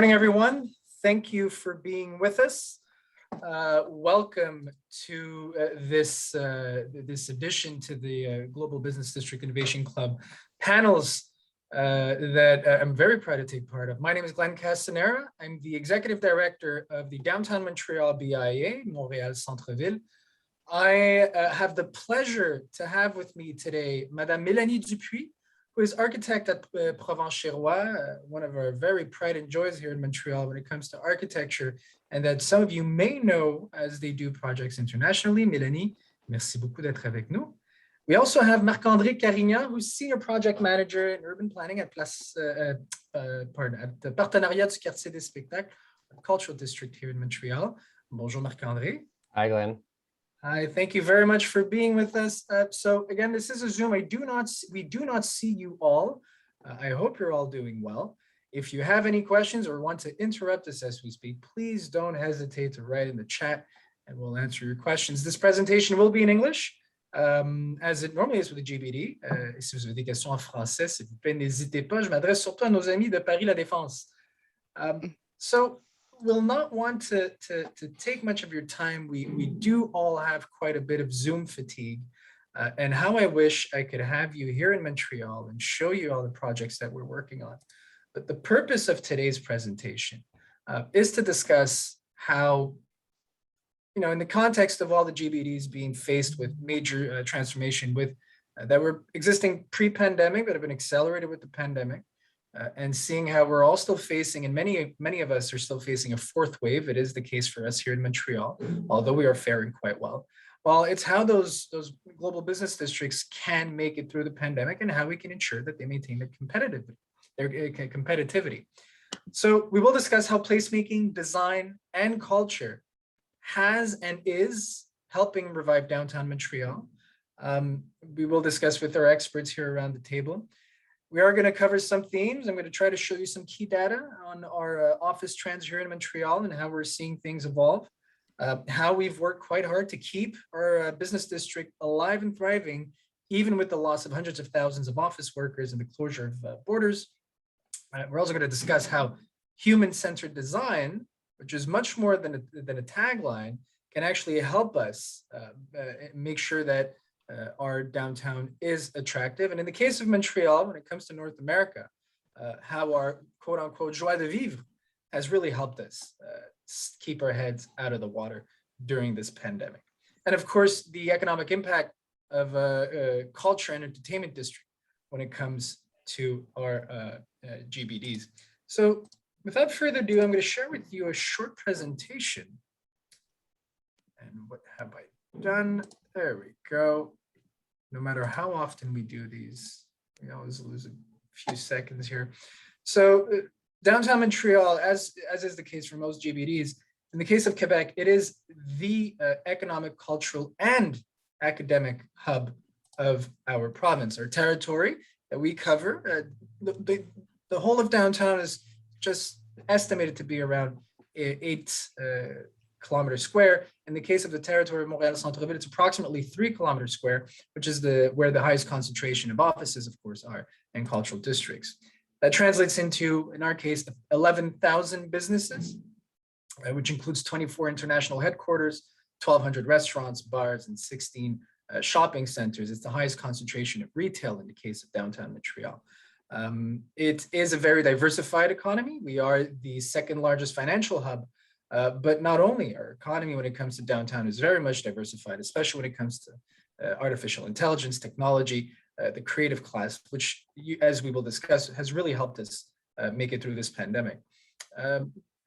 Morning, everyone. Thank you for being with us. Welcome to this addition to the Global Business District Innovation Club panels that I'm very proud to take part of. My name is Glenn Castanera. I'm the Executive Director of the Downtown Montreal BIA, Montreal Centre-Ville. I have the pleasure to have with me today Madame Mélanie Dupuis, who is architect at Provence-Chérois, one of our very pride and joys here in Montreal when it comes to architecture, and that some of you may know as they do projects internationally. Mélanie, merci beaucoup d'être avec nous. We also have Marc-André Carignan, who's Senior Project Manager in Urban Planning at the Partenariat du Quartier des Spectacles, a cultural district here in Montreal. Bonjour, Marc-André. Hi, Glenn. Hi, thank you very much for being with us. So again, this is a Zoom. We do not see you all. I hope you're all doing well. If you have any questions or want to interrupt us as we speak, please don't hesitate to write in the chat and we'll answer your questions. This presentation will be in English, as it normally is with the GBD. Si vous avez des questions en français, s'il vous plaît, n'hésitez pas. Je m'adresse surtout à nos amis de Paris La Défense. So we'll not want to take much of your time. We do all have quite a bit of Zoom fatigue, and how I wish I could have you here in Montreal and show you all the projects that we're working on. But the purpose of today's presentation is to discuss how, in the context of all the GBDs being faced with major transformation that were existing pre-pandemic, that have been accelerated with the pandemic, and seeing how we're all still facing, and many of us are still facing a fourth wave. It is the case for us here in Montreal, although we are faring quite well. Well, it's how those global business districts can make it through the pandemic and how we can ensure that they maintain their competitivity. So we will discuss how placemaking, design, and culture has and is helping revive downtown Montreal. We will discuss with our experts here around the table. We are going to cover some themes. I'm going to try to show you some key data on our office trends here in Montreal and how we're seeing things evolve, how we've worked quite hard to keep our business district alive and thriving, even with the loss of hundreds of thousands of office workers and the closure of borders. We're also going to discuss how human-centered design, which is much more than a tagline, can actually help us make sure that our downtown is attractive. And in the case of Montreal, when it comes to North America, how our quote unquote joie de vivre has really helped us keep our heads out of the water during this pandemic. And of course, the economic impact of culture and entertainment district when it comes to our GBDs. So without further ado, I'm going to share with you a short presentation. And what have I done? There we go. No matter how often we do these, we always lose a few seconds here. So downtown Montreal, as is the case for most GBDs, in the case of Quebec, it is the economic, cultural, and academic hub of our province. Our territory that we cover, the whole of downtown is just estimated to be around 8 kilometers square. In the case of the territory of Montreal Centre-Ville, it's approximately 3 kilometers square, which is where the highest concentration of offices, of course, are and cultural districts. That translates into, in our case, 11,000 businesses, which includes 24 international headquarters, 1,200 restaurants, bars, and 16 shopping centers. It's the highest concentration of retail in the case of downtown Montreal. It is a very diversified economy. We are the second largest financial hub. But not only our economy when it comes to downtown is very much diversified, especially when it comes to artificial intelligence, technology, the creative class, which, as we will discuss, has really helped us make it through this pandemic.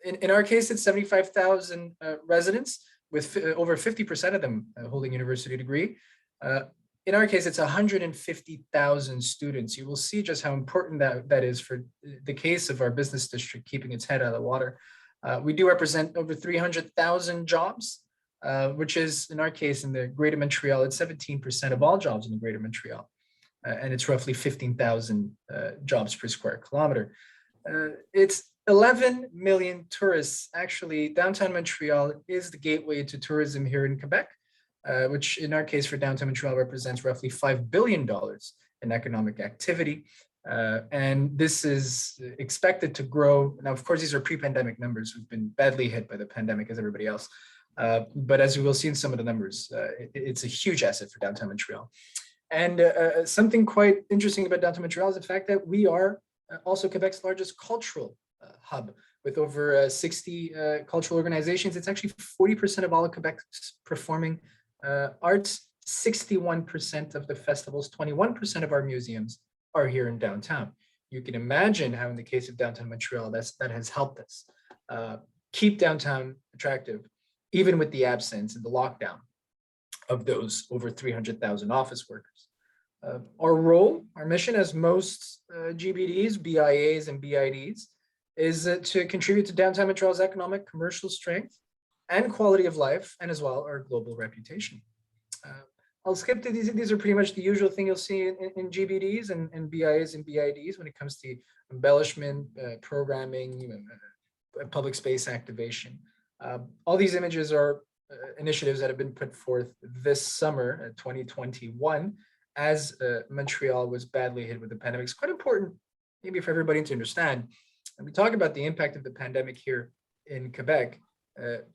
In our case, it's 75,000 residents, with over 50% of them holding a university degree. In our case, it's 150,000 students. You will see just how important that is for the case of our business district, keeping its head out of the water. We do represent over 300,000 jobs, which is, in our case, in the Greater Montreal, it's 17% of all jobs in the Greater Montreal, and it's roughly 15,000 jobs per square kilometer. It's 11 million tourists. Actually, downtown Montreal is the gateway to tourism here in Quebec, which in our case for downtown Montreal represents roughly $5 billion in economic activity. And this is expected to grow. Now, of course, these are pre-pandemic numbers. We've been badly hit by the pandemic as everybody else. But as we will see in some of the numbers, it's a huge asset for downtown Montreal. And something quite interesting about downtown Montreal is the fact that we are also Quebec's largest cultural hub with over 60 cultural organizations. It's actually 40% of all of Quebec's performing arts, 61% of the festivals, 21% of our museums are here in downtown. You can imagine how in the case of downtown Montreal, that has helped us keep downtown attractive, even with the absence and the lockdown of those over 300,000 office workers. Our role, our mission as most GBDs, BIAs, and BIDs is to contribute to downtown Montreal's economic, commercial strength and quality of life, and as well our global reputation. I'll skip to these. These are pretty much the usual thing you'll see in GBDs and BIAs and BIDs when it comes to embellishment, programming, public space activation. All these images are initiatives that have been put forth this summer, 2021, as Montreal was badly hit with the pandemic. It's quite important, maybe for everybody to understand. And we talk about the impact of the pandemic here in Quebec.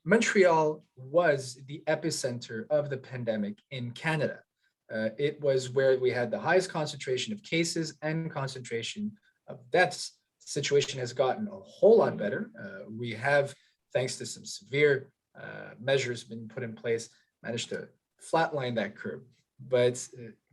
Montreal was the epicenter of the pandemic in Canada. It was where we had the highest concentration of cases and concentration of deaths. The situation has gotten a whole lot better. We have, thanks to some severe measures been put in place, managed to flatline that curve. But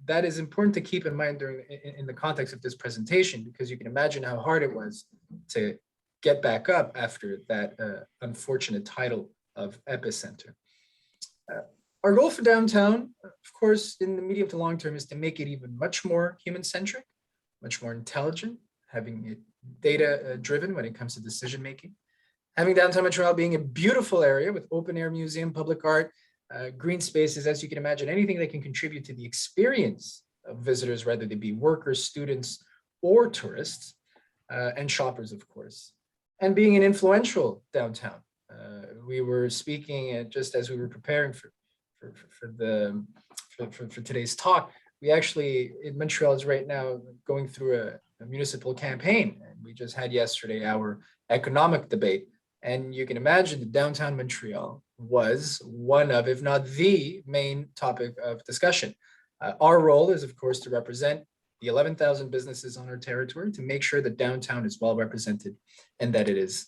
that is important to keep in mind in the context of this presentation, because you can imagine how hard it was to get back up after that unfortunate title of epicenter. Our goal for downtown, of course, in the medium to long term, is to make it even much more human-centric, much more intelligent, having it data-driven when it comes to decision making. Having downtown Montreal being a beautiful area with open air museum, public art, green spaces, as you can imagine, anything that can contribute to the experience of visitors, whether they be workers, students, or tourists, and shoppers, of course. And being an influential downtown. We were speaking just as we were preparing for today's talk. We actually, in Montreal, is right now going through a municipal campaign. And we just had yesterday our economic debate. And you can imagine that downtown Montreal was one of, if not the main topic of discussion. Our role is, of course, to represent the 11,000 businesses on our territory to make sure that downtown is well represented and that it is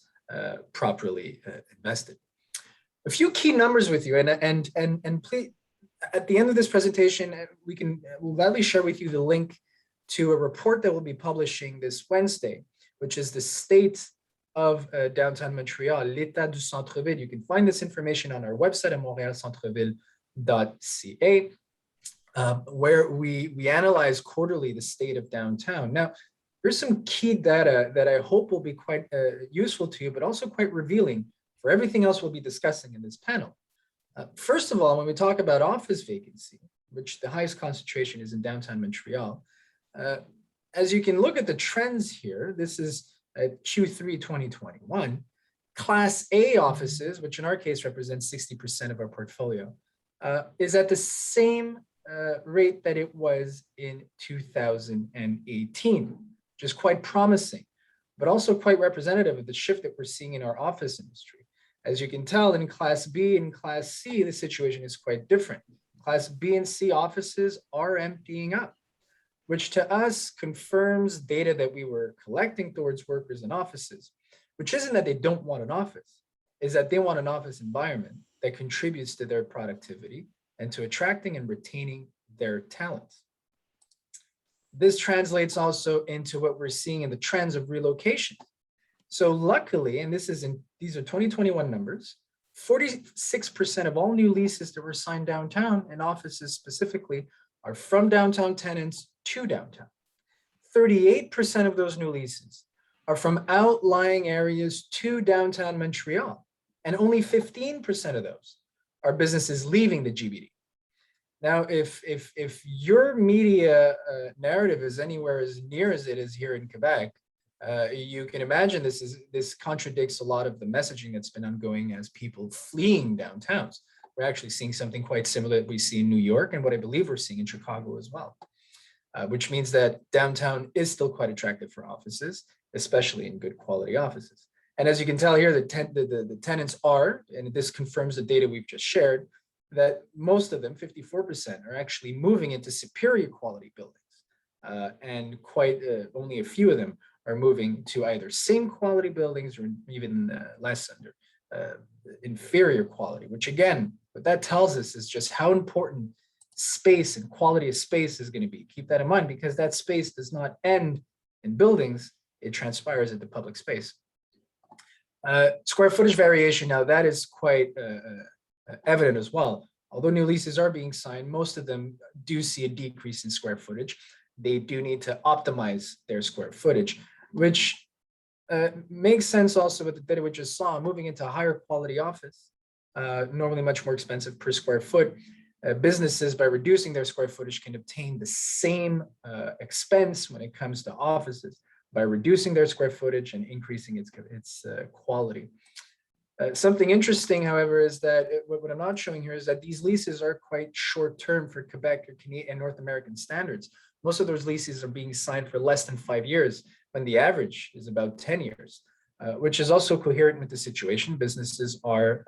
properly invested. A few key numbers with you, and please, at the end of this presentation, we'll gladly share with you the link to a report that we'll be publishing this Wednesday, which is the state of downtown Montreal, l'état du centre-ville. You can find this information on our website at montrealcentreville.ca, where we analyze quarterly the state of downtown. Now, here's some key data that I hope will be quite useful to you, but also quite revealing for everything else we'll be discussing in this panel. First of all, when we talk about office vacancy, which the highest concentration is in downtown Montreal, as you can look at the trends here, this is Q3 2021, Class A offices, which in our case represents 60% of our portfolio, is at the same rate that it was in 2018, which is quite promising, but also quite representative of the shift that we're seeing in our office industry. As you can tell, in Class B and Class C, the situation is quite different. Class B and C offices are emptying up, which to us confirms data that we were collecting towards workers in offices, which isn't that they don't want an office, is that they want an office environment that contributes to their productivity and to attracting and retaining their talents. This translates also into what we're seeing in the trends of relocation. So luckily, and these are 2021 numbers, 46% of all new leases that were signed downtown, and offices specifically, are from downtown tenants to downtown. 38% of those new leases are from outlying areas to downtown Montreal, and only 15% of those are businesses leaving the GBD. Now, if your media narrative is anywhere as near as it is here in Quebec, you can imagine this contradicts a lot of the messaging that's been ongoing as people fleeing downtowns. We're actually seeing something quite similar that we see in New York and what I believe we're seeing in Chicago as well. which means that downtown is still quite attractive for offices, especially in good quality offices. And as you can tell here, the tenants are, and this confirms the data we've just shared, that most of them, 54%, are actually moving into superior quality buildings. And quite only a few of them are moving to either same quality buildings or even less under inferior quality, which again, what that tells us is just how important space and quality of space is going to be. Keep that in mind, because that space does not end in buildings, it transpires into public space. Square footage variation, now that is quite evident as well. Although new leases are being signed, most of them do see a decrease in square footage. They do need to optimize their square footage, which makes sense also with the data we just saw. Moving into a higher quality office, normally much more expensive per square foot. Businesses, by reducing their square footage, can obtain the same expense when it comes to offices by reducing their square footage and increasing its quality. Something interesting, however, is that what I'm not showing here is that these leases are quite short term for Quebec or Canadian and North American standards. Most of those leases are being signed for less than 5 years, when the average is about 10 years, which is also coherent with the situation. Businesses are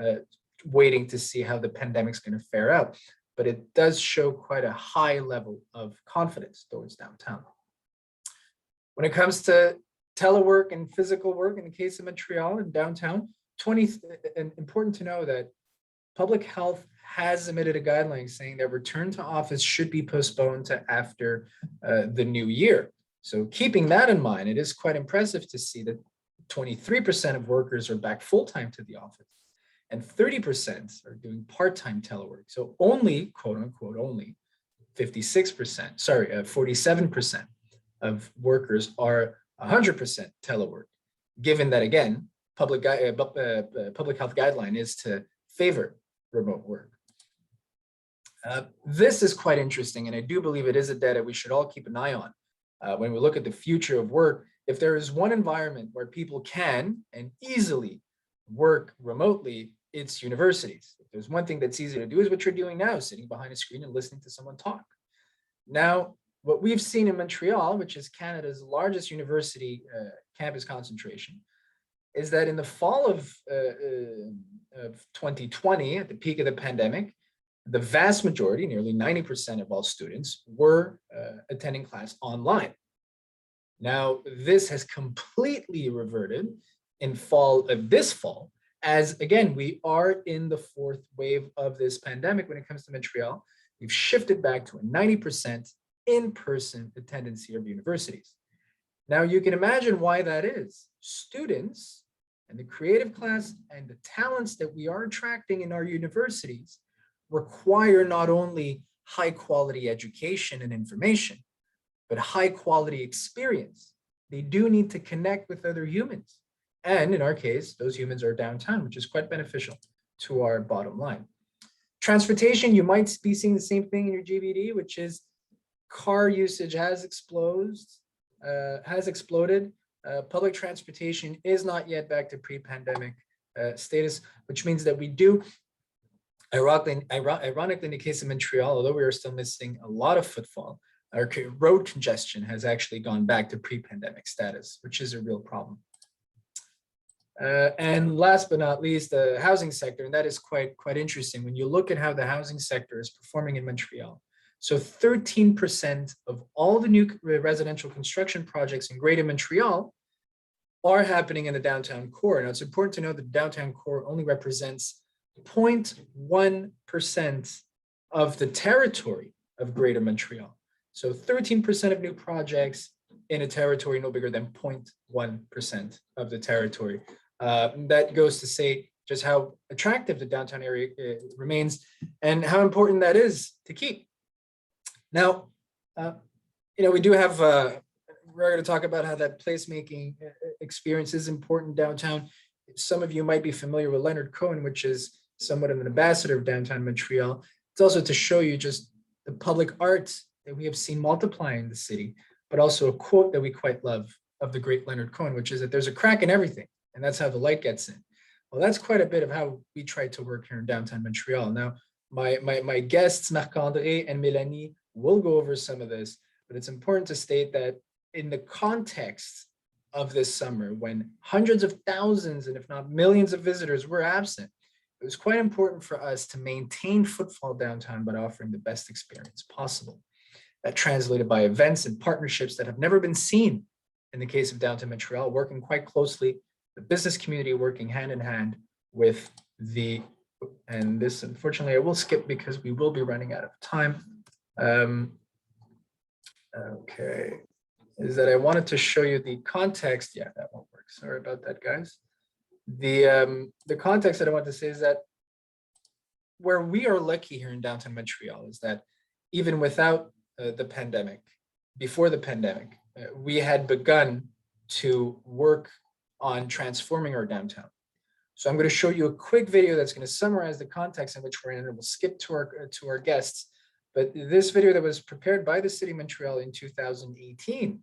waiting to see how the pandemic is going to fare out, but it does show quite a high level of confidence towards downtown. When it comes to telework and physical work, in the case of Montreal and downtown, and important to know that public health has emitted a guideline saying that return to office should be postponed to after the new year. So keeping that in mind, it is quite impressive to see that 23% of workers are back full-time to the office and 30% are doing part-time telework. So only, quote unquote, only 47% of workers are 100% telework, given that, again, public health guideline is to favor remote work. This is quite interesting, and I do believe it is a data we should all keep an eye on when we look at the future of work. If there is one environment where people can and easily work remotely, it's universities. If there's one thing that's easy to do is what you're doing now, sitting behind a screen and listening to someone talk. Now, what we've seen in Montreal, which is Canada's largest university campus concentration, is that in the fall of 2020, at the peak of the pandemic, the vast majority, nearly 90% of all students, were attending class online. Now, this has completely reverted in this fall, as again, we are in the fourth wave of this pandemic when it comes to Montreal. We've shifted back to a 90% in-person attendance here of universities. Now, you can imagine why that is. Students and the creative class and the talents that we are attracting in our universities require not only high quality education and information, but high quality experience. They do need to connect with other humans. And in our case, those humans are downtown, which is quite beneficial to our bottom line. Transportation, you might be seeing the same thing in your GBD, which is car usage has exploded. Public transportation is not yet back to pre-pandemic status, which means that we do, ironically, in the case of Montreal, although we are still missing a lot of footfall, our road congestion has actually gone back to pre-pandemic status, which is a real problem. And last but not least, the housing sector, and that is quite interesting when you look at how the housing sector is performing in Montreal. So 13% of all the new residential construction projects in Greater Montreal are happening in the downtown core. Now, it's important to know that the downtown core only represents 0.1% of the territory of Greater Montreal. So 13% of new projects in a territory no bigger than 0.1% of the territory. That goes to say just how attractive the downtown area remains and how important that is to keep. Now, we do have, we're going to talk about how that placemaking experience is important downtown. Some of you might be familiar with Leonard Cohen, which is somewhat of an ambassador of downtown Montreal. It's also to show you just the public art that we have seen multiply in the city, but also a quote that we quite love of the great Leonard Cohen, which is that there's a crack in everything, and that's how the light gets in. Well, that's quite a bit of how we try to work here in downtown Montreal. Now, my guests, Marc-André and Mélanie, will go over some of this, but it's important to state that in the context of this summer, when hundreds of thousands and if not millions of visitors were absent, it was quite important for us to maintain footfall downtown by offering the best experience possible. That translated by events and partnerships that have never been seen in the case of downtown Montreal, working quite closely, the business community working hand in hand with the, and this unfortunately I will skip because we will be running out of time. Okay, is that I wanted to show you the context. Yeah, that won't work. Sorry about that, guys. The context that I want to say is that where we are lucky here in downtown Montreal is that even without the pandemic, before the pandemic, we had begun to work on transforming our downtown. So I'm going to show you a quick video that's going to summarize the context in which we're in, and we'll skip to our guests. But this video that was prepared by the City of Montreal in 2018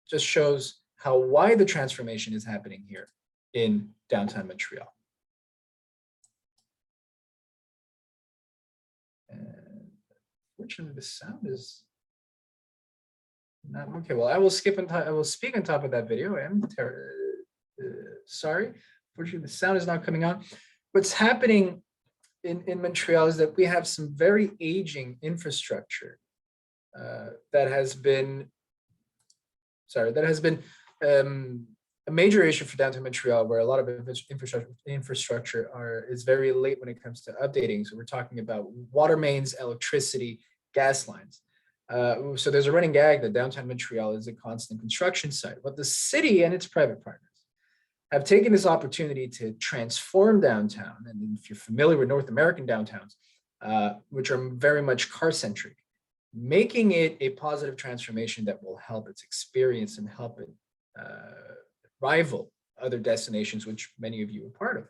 just shows how wide the transformation is happening here in downtown Montreal. And fortunately, the sound is not okay. Well, I will skip and I will speak on top of that video. I'm sorry. Fortunately, the sound is not coming on. What's happening in Montreal is that we have some very aging infrastructure that has been a major issue for downtown Montreal, where a lot of infrastructure is very late when it comes to updating. So we're talking about water mains, electricity, gas lines. So there's a running gag that downtown Montreal is a constant construction site. But the city and its private partners have taken this opportunity to transform downtown. And if you're familiar with North American downtowns, which are very much car-centric, making it a positive transformation that will help its experience and help it rival other destinations, which many of you are part of.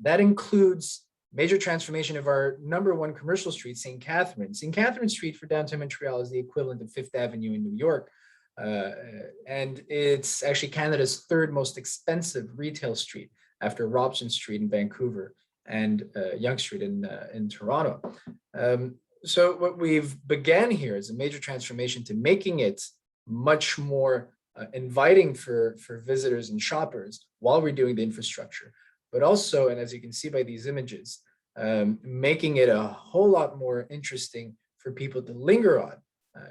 That includes major transformation of our #1 commercial street, St. Catherine. St. Catherine Street for downtown Montreal is the equivalent of Fifth Avenue in New York. And it's actually Canada's 3rd most expensive retail street after Robson Street in Vancouver and Yonge Street in Toronto. So what we've began here is a major transformation to making it much more inviting for visitors and shoppers while we're doing the infrastructure, but also, and as you can see by these images, making it a whole lot more interesting for people to linger on,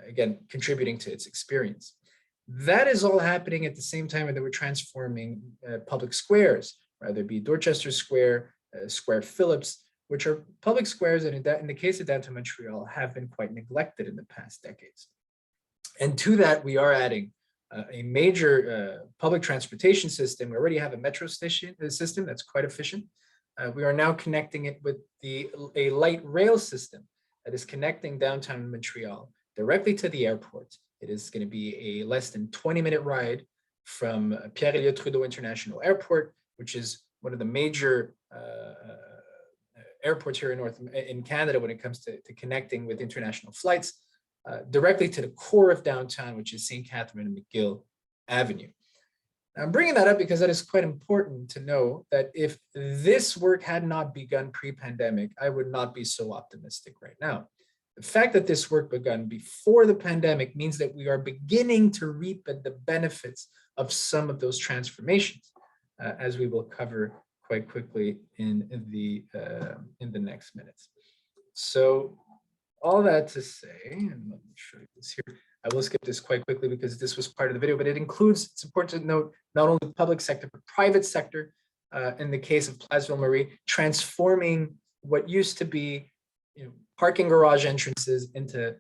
again, contributing to its experience. That is all happening at the same time that we're transforming public squares, whether it be Dorchester Square, Square Phillips, which are public squares that in the case of downtown Montreal have been quite neglected in the past decades. And to that, we are adding a major public transportation system. We already have a metro station system that's quite efficient. We are now connecting it with a light rail system that is connecting downtown Montreal directly to the airport. It is going to be a less than 20-minute ride from Pierre-Éliott Trudeau International Airport, which is one of the major airports here in Canada when it comes to connecting with international flights, directly to the core of downtown, which is St. Catherine and McGill Avenue. Now, I'm bringing that up because that is quite important to know that if this work had not begun pre-pandemic, I would not be so optimistic right now. The fact that this work begun before the pandemic means that we are beginning to reap the benefits of some of those transformations, as we will cover quite quickly in the next minutes. So all that to say, and let me show you this here. I will skip this quite quickly because this was part of the video, but it includes, it's important to note, not only the public sector, but private sector, in the case of Place Ville-Marie, transforming what used to be parking garage entrances into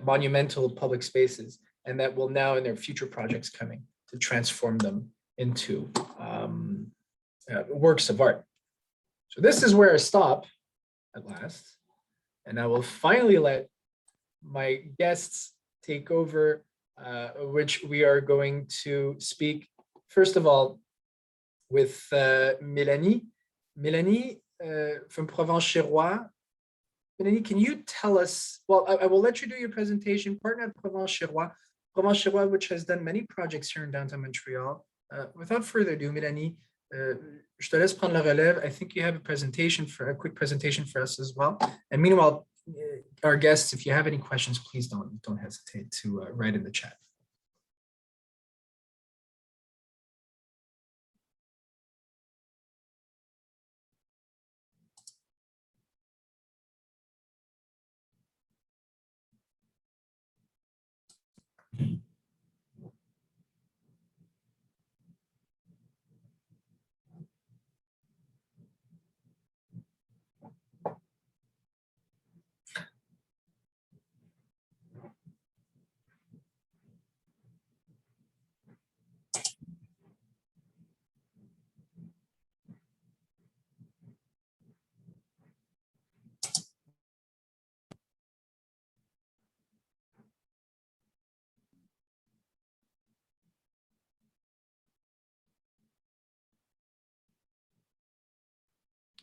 monumental public spaces, and that will now, in their future projects coming, to transform them into works of art. So this is where I stop at last, and I will finally let my guests take over, which we are going to speak, first of all, with Mélanie. Mélanie from Provence-Chérois. Mélanie, can you tell us, well, I will let you do your presentation, partner at Provence-Chérois. Provence-Chérois, which has done many projects here in downtown Montreal. Without further ado, Mélanie, je te laisse prendre la relève. I think you have a quick presentation for us as well. And meanwhile, our guests, if you have any questions, please don't hesitate to write in the chat.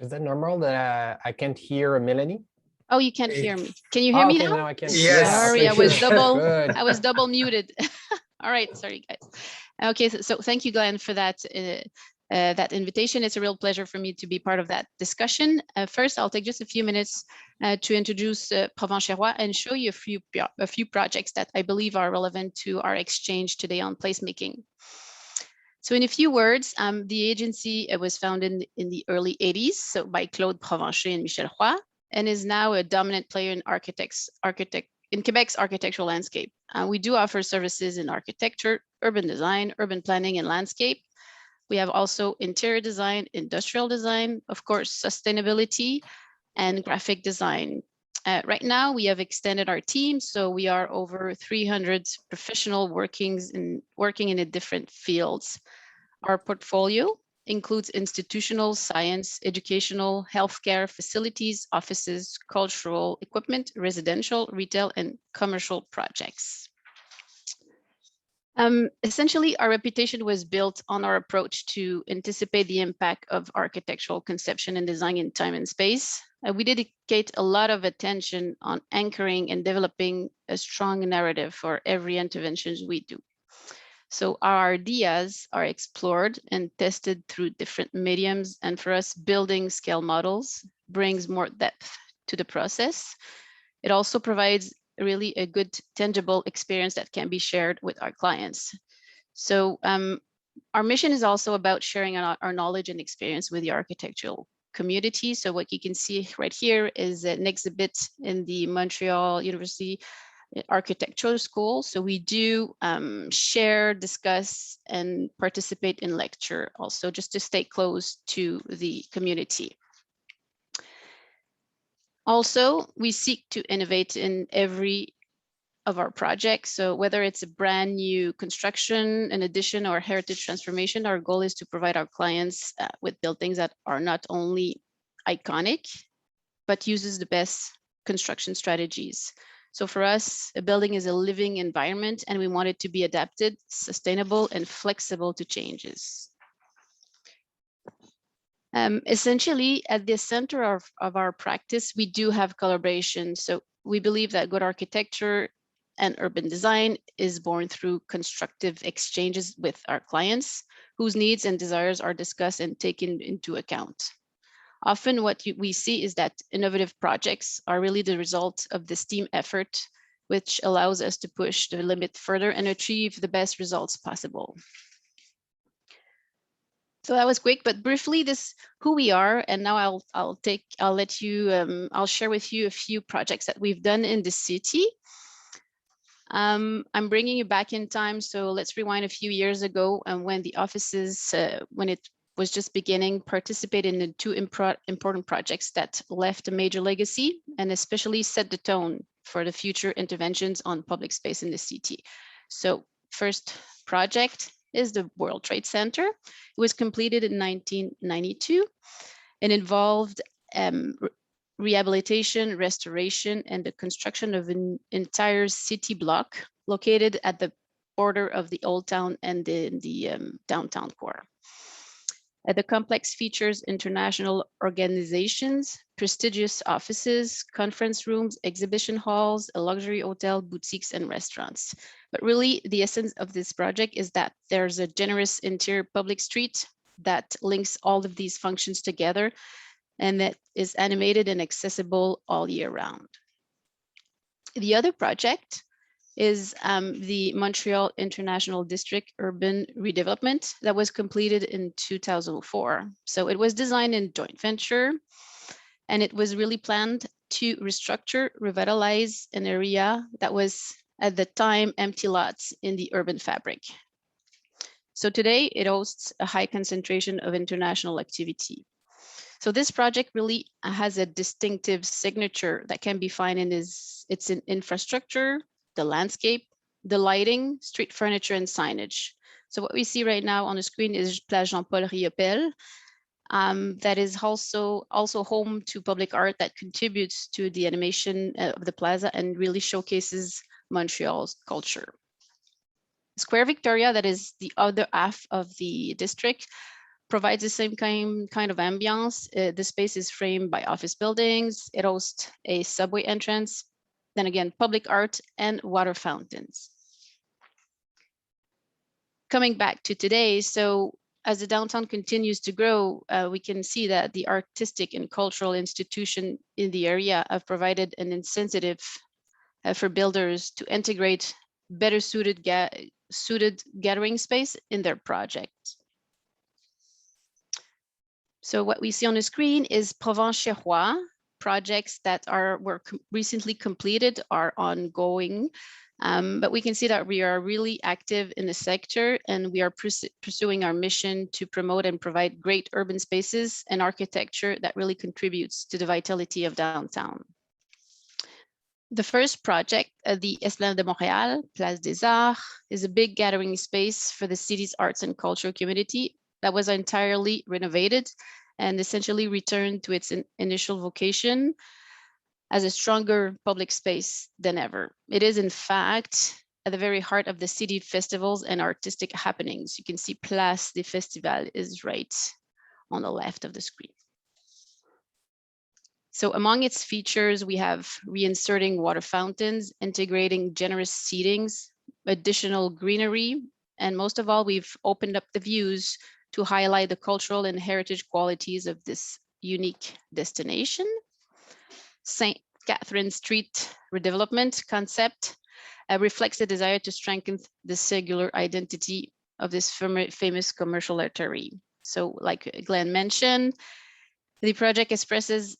Is that normal that I can't hear Melanie? Oh, you can't hear me. Can you hear me now? Now I can. Yes. Sorry, I okay, was sure. double. Good. I was double muted. All right, sorry guys. Okay, so thank you, Glenn, for that that invitation. It's a real pleasure for me to be part of that discussion. First, I'll take just a few minutes to introduce Provence-Chérois and show you a few projects that I believe are relevant to our exchange today on placemaking. So in a few words, the agency was founded in the early 80s, so by Claude Provencher and Michel Roy, and is now a dominant player in in Quebec's architectural landscape. We do offer services in architecture, urban design, urban planning, and landscape. We have also interior design, industrial design, of course, sustainability, and graphic design. Right now, we have extended our team, so we are over 300 professional working in the different fields. Our portfolio includes institutional, science, educational, healthcare, facilities, offices, cultural equipment, residential, retail, and commercial projects. Essentially, our reputation was built on our approach to anticipate the impact of architectural conception and design in time and space. We dedicate a lot of attention on anchoring and developing a strong narrative for every intervention we do. So our ideas are explored and tested through different mediums. And for us, building scale models brings more depth to the process. It also provides really a good tangible experience that can be shared with our clients. So our mission is also about sharing our knowledge and experience with the architectural community. So what you can see right here is an exhibit in the Montreal University Architectural School. So we do share, discuss, and participate in lecture also, just to stay close to the community. Also, we seek to innovate in every of our projects. So whether it's a brand new construction, an addition, or heritage transformation, our goal is to provide our clients with buildings that are not only iconic, but uses the best construction strategies. So for us, a building is a living environment, and we want it to be adapted, sustainable, and flexible to changes. Essentially, at the center of our practice, we do have collaboration. So we believe that good architecture and urban design is born through constructive exchanges with our clients, whose needs and desires are discussed and taken into account. Often what we see is that innovative projects are really the result of this team effort, which allows us to push the limit further and achieve the best results possible. So that was quick, but briefly, this who we are, and now I'll share with you a few projects that we've done in the city. I'm bringing you back in time, so let's rewind a few years ago, when the offices, when it was just beginning, participated in the two important projects that left a major legacy and especially set the tone for the future interventions on public space in the city. So first project is the World Trade Center. It was completed in 1992 and involved rehabilitation, restoration, and the construction of an entire city block located at the border of the Old Town and the downtown core. The complex features international organizations, prestigious offices, conference rooms, exhibition halls, a luxury hotel, boutiques, and restaurants. But really, the essence of this project is that there's a generous interior public street that links all of these functions together and that is animated and accessible all year round. The other project is the Montreal International District Urban Redevelopment that was completed in 2004. So it was designed in joint venture, and it was really planned to restructure, revitalize an area that was at the time empty lots in the urban fabric. So today it hosts a high concentration of international activity. So this project really has a distinctive signature that can be found in its infrastructure, the landscape, the lighting, street furniture, and signage. So what we see right now on the screen is Place Jean-Paul Riopel. That is also home to public art that contributes to the animation of the plaza and really showcases Montreal's culture. Square Victoria, that is the other half of the district, provides the same kind of ambiance. The space is framed by office buildings. It hosts a subway entrance, then again, public art and water fountains. Coming back to today, so as the downtown continues to grow, we can see that the artistic and cultural institution in the area have provided an incentive for builders to integrate better suited gathering space in their projects. So what we see on the screen is Provence-Chez-Roi. Projects that were recently completed are ongoing, but we can see that we are really active in the sector, and we are pursuing our mission to promote and provide great urban spaces and architecture that really contributes to the vitality of downtown. The first project, the Esplanade de Montréal, Place des Arts, is a big gathering space for the city's arts and culture community that was entirely renovated and essentially returned to its initial vocation as a stronger public space than ever. It is, in fact, at the very heart of the city festivals and artistic happenings. You can see Place des Festivals is right on the left of the screen. So among its features, we have reinserting water fountains, integrating generous seatings, additional greenery, and most of all, we've opened up the views to highlight the cultural and heritage qualities of this unique destination. St. Catherine Street redevelopment concept reflects the desire to strengthen the singular identity of this famous commercial artery. So like Glenn mentioned, the project expresses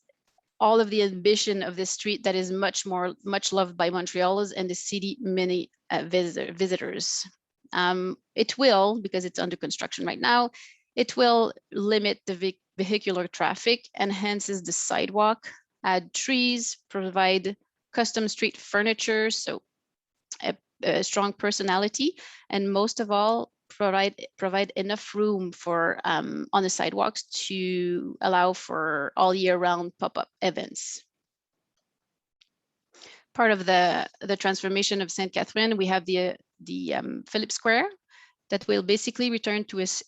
all of the ambition of this street that is much loved by Montrealers and the city many visitors. It will, because it's under construction right now, it will limit the vehicular traffic, enhances the sidewalk, add trees, provide custom street furniture, so a strong personality, and most of all, provide enough room for on the sidewalks to allow for all year round pop-up events. Part of the transformation of St. Catherine, we have the Philip Square that will basically return to its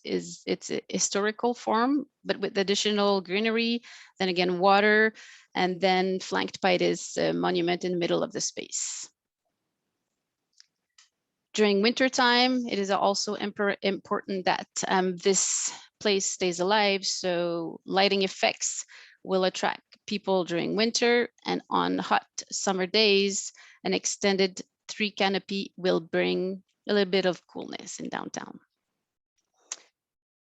historical form, but with additional greenery, then again water, and then flanked by this monument in the middle of the space. During winter time, it is also important that this place stays alive, so lighting effects will attract people during winter, and on hot summer days, an extended tree canopy will bring a little bit of coolness in downtown.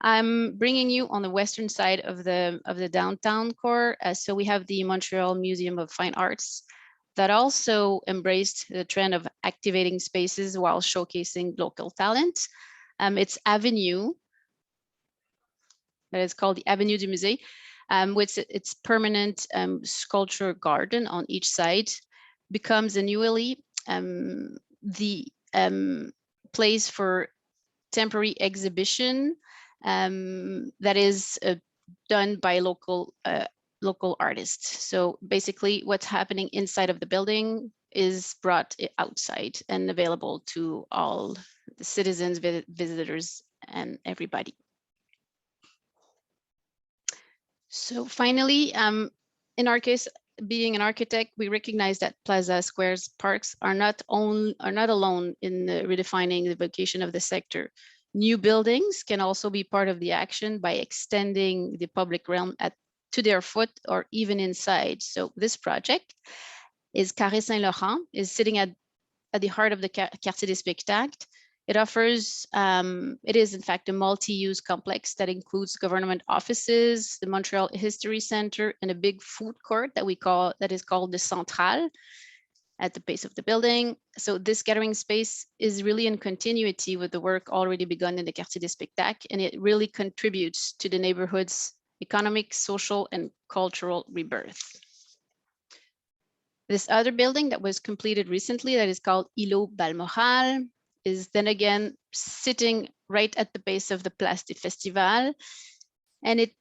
I'm bringing you on the western side of the downtown core. So we have the Montreal Museum of Fine Arts that also embraced the trend of activating spaces while showcasing local talent. Its avenue, that is called the Avenue du Musée, with its permanent sculpture garden on each side, becomes annually the place for temporary exhibition that is done by local artists. So basically what's happening inside of the building is brought outside and available to all the citizens, visitors, and everybody. So finally, in our case, being an architect, we recognize that plaza squares, parks are not alone in redefining the vocation of the sector. New buildings can also be part of the action by extending the public realm to their foot or even inside. So this project is Carré Saint-Laurent, is sitting at the heart of the Quartier des Spectacles. It offers, it is in fact a multi-use complex that includes government offices, the Montreal History Center, and a big food court that is called the Centrale at the base of the building. So this gathering space is really in continuity with the work already begun in the Quartier des Spectacles, and it really contributes to the neighborhood's economic, social, and cultural rebirth. This other building that was completed recently that is called Îlot Balmoral is then again sitting right at the base of the Place du Festival. And it's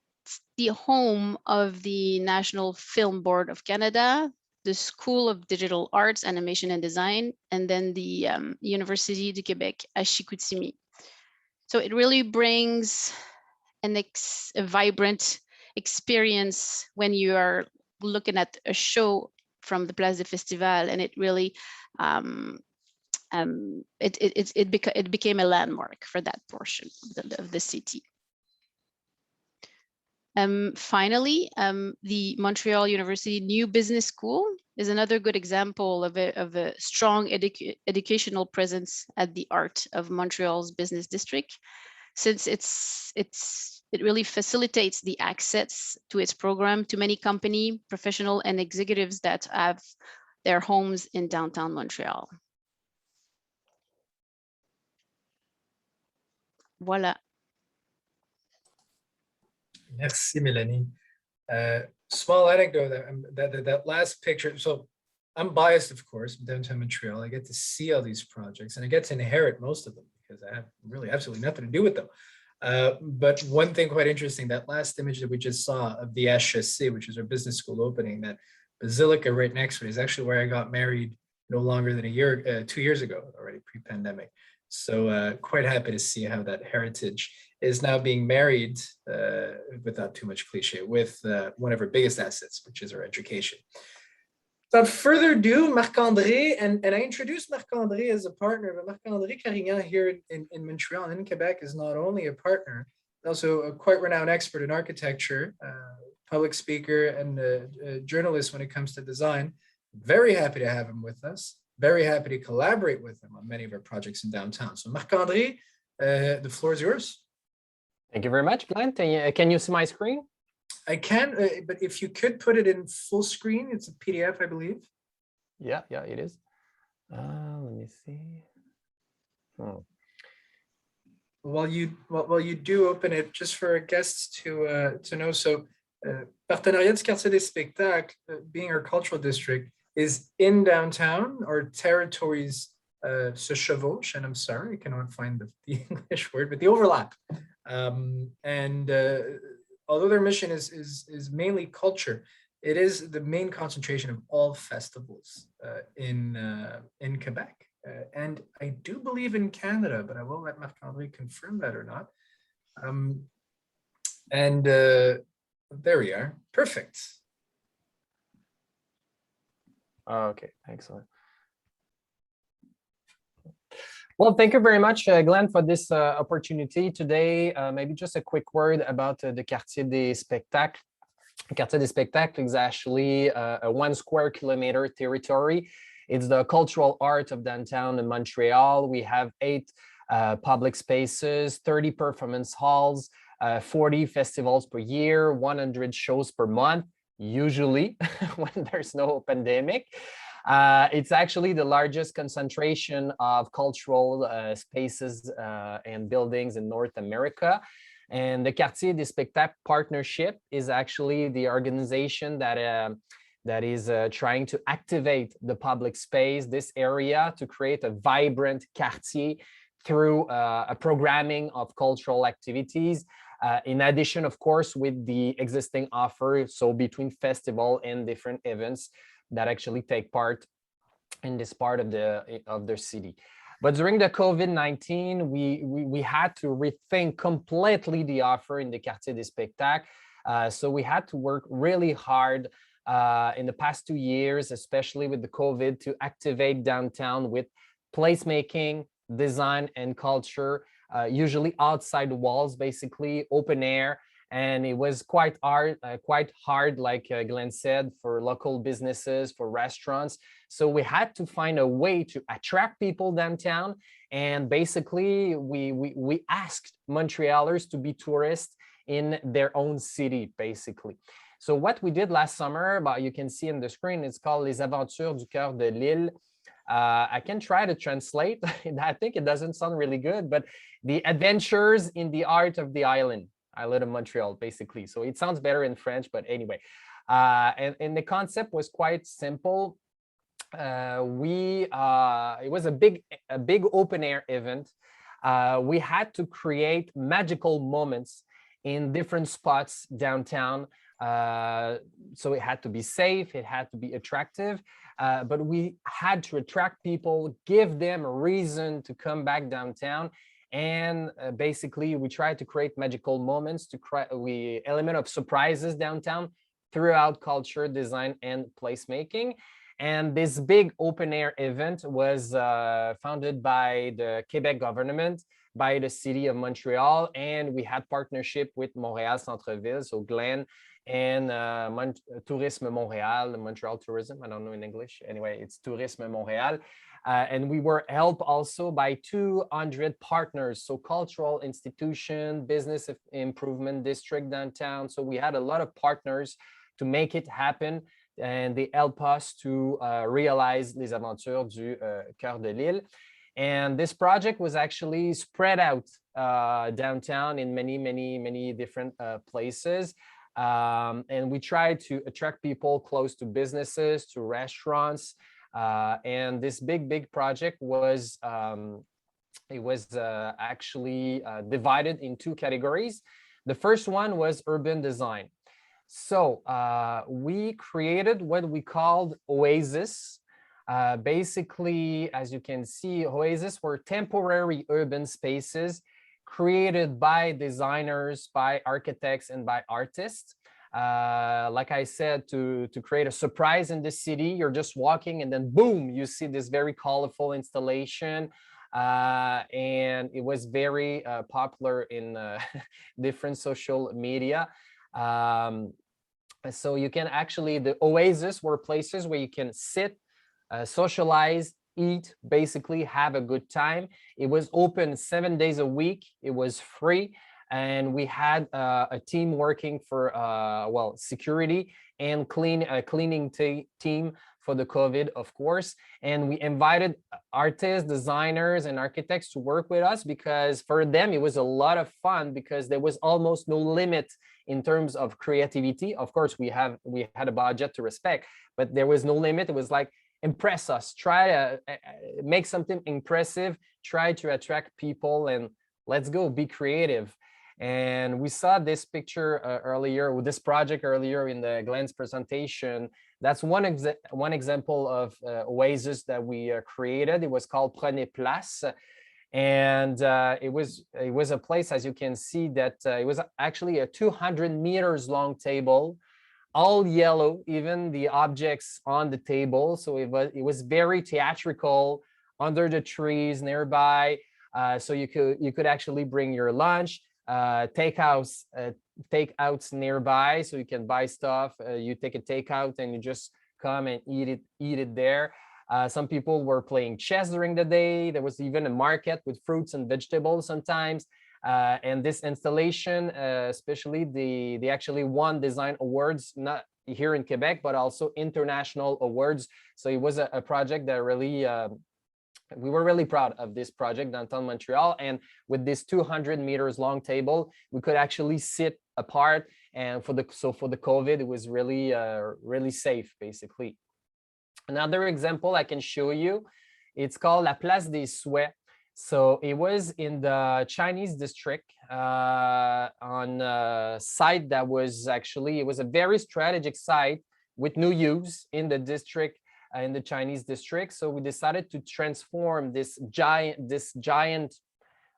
the home of the National Film Board of Canada, the School of Digital Arts, Animation and Design, and then the University du Québec à Chicoutimi. So it really brings a vibrant experience when you are looking at a show from the Place du Festival, and it really it became a landmark for that portion of the city. Finally, the Montreal University New Business School is another good example of a strong educational presence at the heart of Montreal's business district, since it really facilitates the access to its program to many company, professional, and executives that have their homes in downtown Montreal. Voilà. Merci, Mélanie. Small anecdote, that last picture. So I'm biased, of course, downtown Montreal. I get to see all these projects and I get to inherit most of them because I have really absolutely nothing to do with them. But one thing quite interesting, that last image that we just saw of the HEC, which is our business school opening, that basilica right next to it is actually where I got married no longer than 2 years ago, already pre-pandemic. So quite happy to see how that heritage is now being married, without too much cliche, with one of our biggest assets, which is our education. Without further ado, Marc-André, and I introduced Marc-André as a partner, but Marc-André Carignan here in Montreal and in Quebec is not only a partner, also a quite renowned expert in architecture, public speaker, and a journalist when it comes to design. Very happy to have him with us. Very happy to collaborate with him on many of our projects in downtown. So Marc-André, the floor is yours. Thank you very much, Glenn. Can you see my screen? I can, but if you could put it in full screen, it's a PDF, I believe. Yeah, it is. Let me see. Oh. While you do open it, just for our guests to know, so Partenariat du Quartier des Spectacles, being our cultural district, is in downtown. Our territories se chevauchent, and I'm sorry, I cannot find the English word, but the overlap. Although their mission is mainly culture, it is the main concentration of all festivals in Quebec. And I do believe in Canada, but I will let Marc-André confirm that or not. There we are. Perfect. Okay, excellent. Well, thank you very much, Glenn, for this opportunity today. Maybe just a quick word about the Quartier des Spectacles. Quartier des Spectacles is actually a 1 square kilometer territory. It's the cultural art of downtown in Montreal. We have 8 public spaces, 30 performance halls, 40 festivals per year, 100 shows per month, usually when there's no pandemic. It's actually the largest concentration of cultural spaces and buildings in North America. And the Quartier des Spectacles Partnership is actually the organization that is trying to activate the public space, this area, to create a vibrant quartier through a programming of cultural activities. In addition, of course, with the existing offer, so between festival and different events that actually take part in this part of the city. But during the COVID-19, we had to rethink completely the offer in the Quartier des Spectacles. So we had to work really hard in the past 2 years, especially with the COVID, to activate downtown with placemaking, design, and culture, usually outside the walls, basically open air, And it was quite hard, like Glenn said, for local businesses, for restaurants. So we had to find a way to attract people downtown. And basically, we asked Montrealers to be tourists in their own city, basically. So what we did last summer, but you can see on the screen, it's called Les Aventures du Cœur de l'Île. I can try to translate. I think it doesn't sound really good, but the adventures in the art of the island. I live in Montreal, basically. So it sounds better in French, but anyway. And the concept was quite simple. It was a big open air event. We had to create magical moments in different spots downtown. So it had to be safe, it had to be attractive, but we had to attract people, give them a reason to come back downtown. And basically, we tried to create magical moments, we element of surprises downtown throughout culture, design, and placemaking. And this big open air event was founded by the Quebec government, by the city of Montreal, and we had partnership with Montréal Centre-Ville, so Glenn, and Tourisme Montréal, Montreal Tourism, I don't know in English. Anyway, it's Tourisme Montréal. And we were helped also by 200 partners, so cultural institution, business improvement district downtown. So we had a lot of partners to make it happen, and they help us to realize Les Aventures du Cœur de l'Île. And this project was actually spread out downtown in many different places. And we tried to attract people close to businesses, to restaurants. And this big project was actually divided in two categories. The first one was urban design. So we created what we called oasis. Basically, as you can see, oasis were temporary urban spaces created by designers, by architects, and by artists. Like I said, to create a surprise in the city, you're just walking and then boom, you see this very colorful installation. And it was very popular in different social media. So you can actually, the oasis were places where you can sit, socialize, eat, basically have a good time. It was open 7 days a week. It was free. And we had a team working for, well, security and cleaning team for the COVID, of course. And we invited artists, designers, and architects to work with us because for them, it was a lot of fun because there was almost no limit in terms of creativity. Of course, we had a budget to respect, but there was no limit. It was like, impress us, try to make something impressive, try to attract people, and let's go, be creative. And we saw this picture earlier, with this project earlier in the Glenn's presentation. That's one example of oasis that we created. It was called Prenez Place. And it was a place, as you can see, that it was actually a 200 meters long table, all yellow, even the objects on the table. So it was very theatrical under the trees nearby. So you could actually bring your lunch, takeouts nearby, so you can buy stuff. You take a takeout and you just come and eat it there. Some people were playing chess during the day. There was even a market with fruits and vegetables sometimes. And this installation, especially, they actually won design awards, not here in Quebec, but also international awards. So it was a project that really, we were really proud of this project, downtown Montreal. And with this 200 meters long table, we could actually sit apart. And for the COVID, it was really, really safe, basically. Another example I can show you, it's called La Place des Souhaits. So it was in the Chinese district on a site that was actually, it was a very strategic site with no use in the district, in the Chinese district. So we decided to transform this giant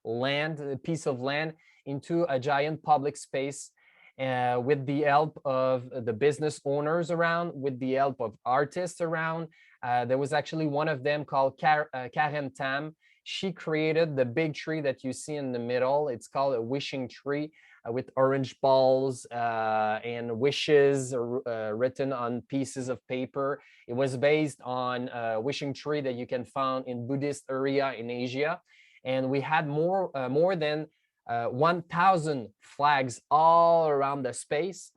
land, a piece of land, into a giant public space with the help of the business owners around, with the help of artists around. There was actually one of them called Karen Tam. She created the big tree that you see in the middle. It's called a wishing tree. with orange balls and wishes written on pieces of paper. It was based on a wishing tree that you can find in Buddhist area in Asia. And we had more than 1,000 flags all around the space,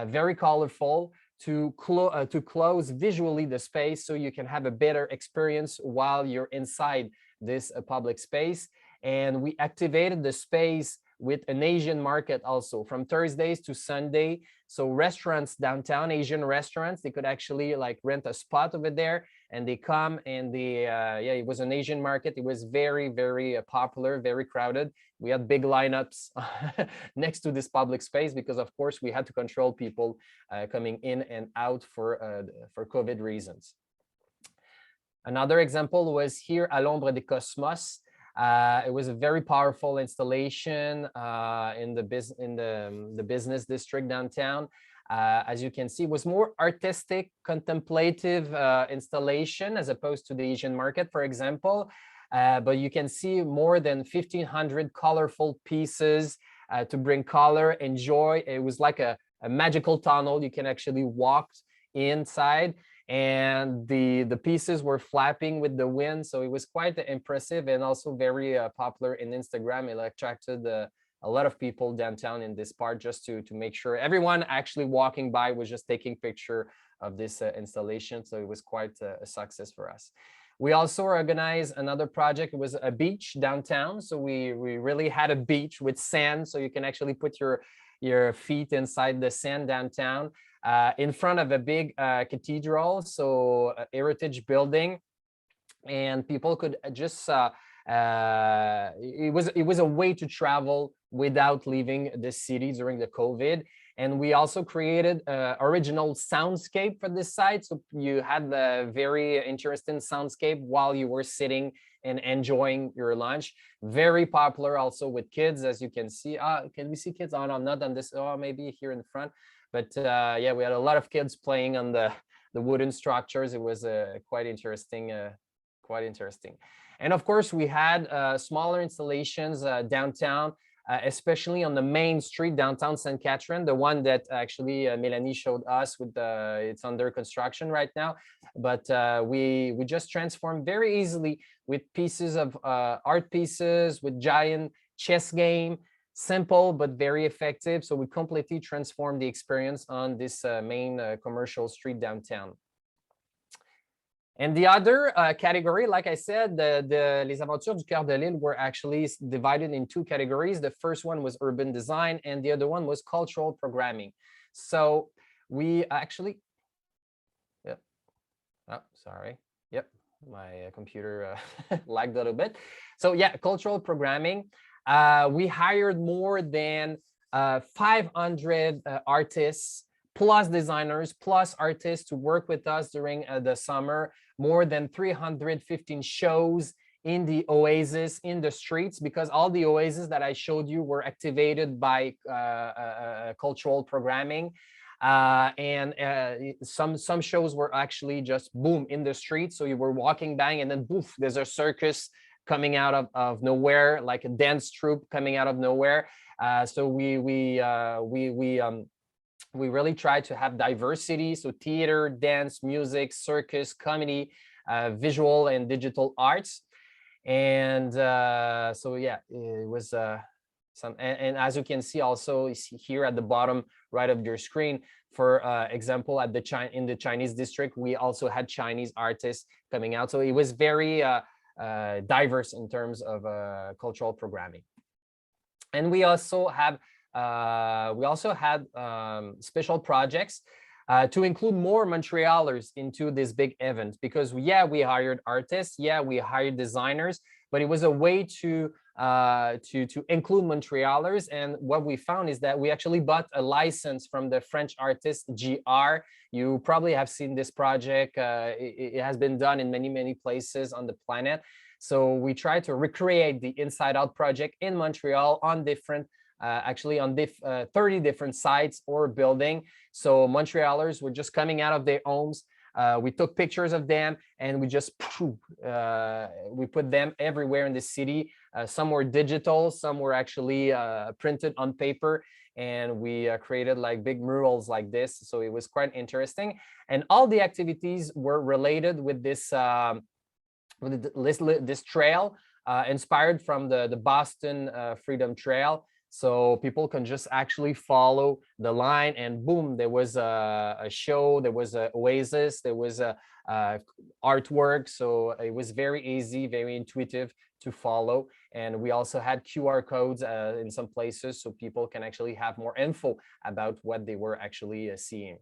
very colorful, to close visually the space so you can have a better experience while you're inside this public space. And we activated the space with an Asian market also from Thursdays to Sunday. So restaurants downtown, Asian restaurants, they could actually like rent a spot over there and they come and they, yeah, it was an Asian market. It was very, very popular, very crowded. We had big lineups next to this public space because of course we had to control people coming in and out for COVID reasons. Another example was here à l'ombre des cosmos. It was a very powerful installation in the business district downtown. As you can see, it was more artistic, contemplative installation as opposed to the Asian market, for example. But you can see more than 1,500 colorful pieces to bring color and joy. It was like a magical tunnel. You can actually walk inside, and the pieces were flapping with the wind. So it was quite impressive and also very popular in Instagram. It attracted a lot of people downtown in this part just to make sure everyone actually walking by was just taking picture of this installation. So it was quite a success for us. We also organized another project. It was a beach downtown. So we really had a beach with sand. So you can actually put your feet inside the sand downtown in front of a big cathedral, so heritage building. And people could just, it was a way to travel without leaving the city during the COVID. And we also created original soundscape for this site. So you had the very interesting soundscape while you were sitting and enjoying your lunch. Very popular also with kids, as you can see. Can we see kids? Oh, no, not on this. Oh, maybe here in the front. But yeah, we had a lot of kids playing on the wooden structures. It was quite interesting, And of course, we had smaller installations downtown, especially on the main street downtown St. Catherine, the one that actually Melanie showed us with it's under construction right now. But we just transformed very easily with pieces of art pieces, with giant chess game, simple but very effective. So we completely transformed the experience on this main commercial street downtown. And the other category, like I said, Les Aventures du Cœur de l'Île were actually divided in two categories. The first one was urban design, and the other one was cultural programming. So we actually, yep. Oh, sorry. Yep, my computer lagged a little bit. So yeah, cultural programming. We hired more than 500 artists, plus designers, plus artists to work with us during the summer. More than 315 shows in the oasis, in the streets, because all the oases that I showed you were activated by cultural programming. And some shows were actually just boom in the street. So you were walking bang and then boof, there's a circus coming out of nowhere, like a dance troupe coming out of nowhere. So we really try to have diversity. So theater, dance, music, circus, comedy, visual and digital arts. And so yeah, it was and as you can see also here at the bottom right of your screen, for example, at in the Chinese district, we also had Chinese artists coming out. So it was very diverse in terms of cultural programming. And we also had special projects to include more Montrealers into this big event, because yeah, we hired artists, yeah, we hired designers, but it was a way to include Montrealers. And what we found is that we actually bought a license from the French artist GR. You probably have seen this project. It has been done in many places on the planet. So we try to recreate the Inside Out project in Montreal on different, actually on 30 different sites or building. So Montrealers were just coming out of their homes, We took pictures of them and we just we put them everywhere in the city. Some were digital, some were actually printed on paper, and we created like big murals like this. So it was quite interesting. And all the activities were related with this trail, inspired from the Boston Freedom Trail. So people can just actually follow the line, and boom, there was a show, there was an oasis, there was a artwork. So it was very easy, very intuitive to follow. And we also had QR codes in some places, so people can actually have more info about what they were actually seeing.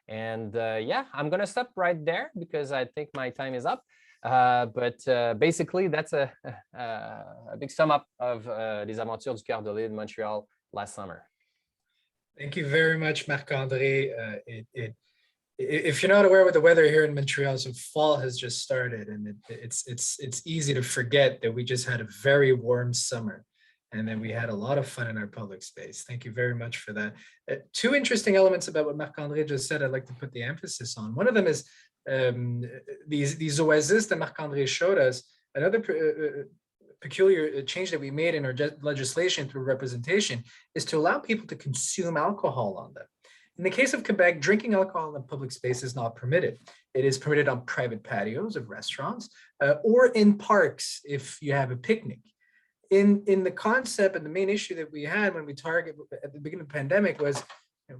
And yeah, I'm gonna stop right there because I think my time is up. But basically, that's a big sum up of Les Aventures du Cœur de l'Île in Montreal last summer. Thank you very much, Marc-André. If you're not aware with the weather here in Montreal, so fall has just started, and it's easy to forget that we just had a very warm summer, and then we had a lot of fun in our public space. Thank you very much for that. Two interesting elements about what Marc-André just said I'd like to put the emphasis on. One of them is these oases that Marc-André showed us. Another peculiar change that we made in our legislation through representation is to allow people to consume alcohol on them. In the case of Quebec, drinking alcohol in the public space is not permitted. It is permitted on private patios of restaurants or in parks if you have a picnic. In the concept and the main issue that we had when we targeted at the beginning of the pandemic was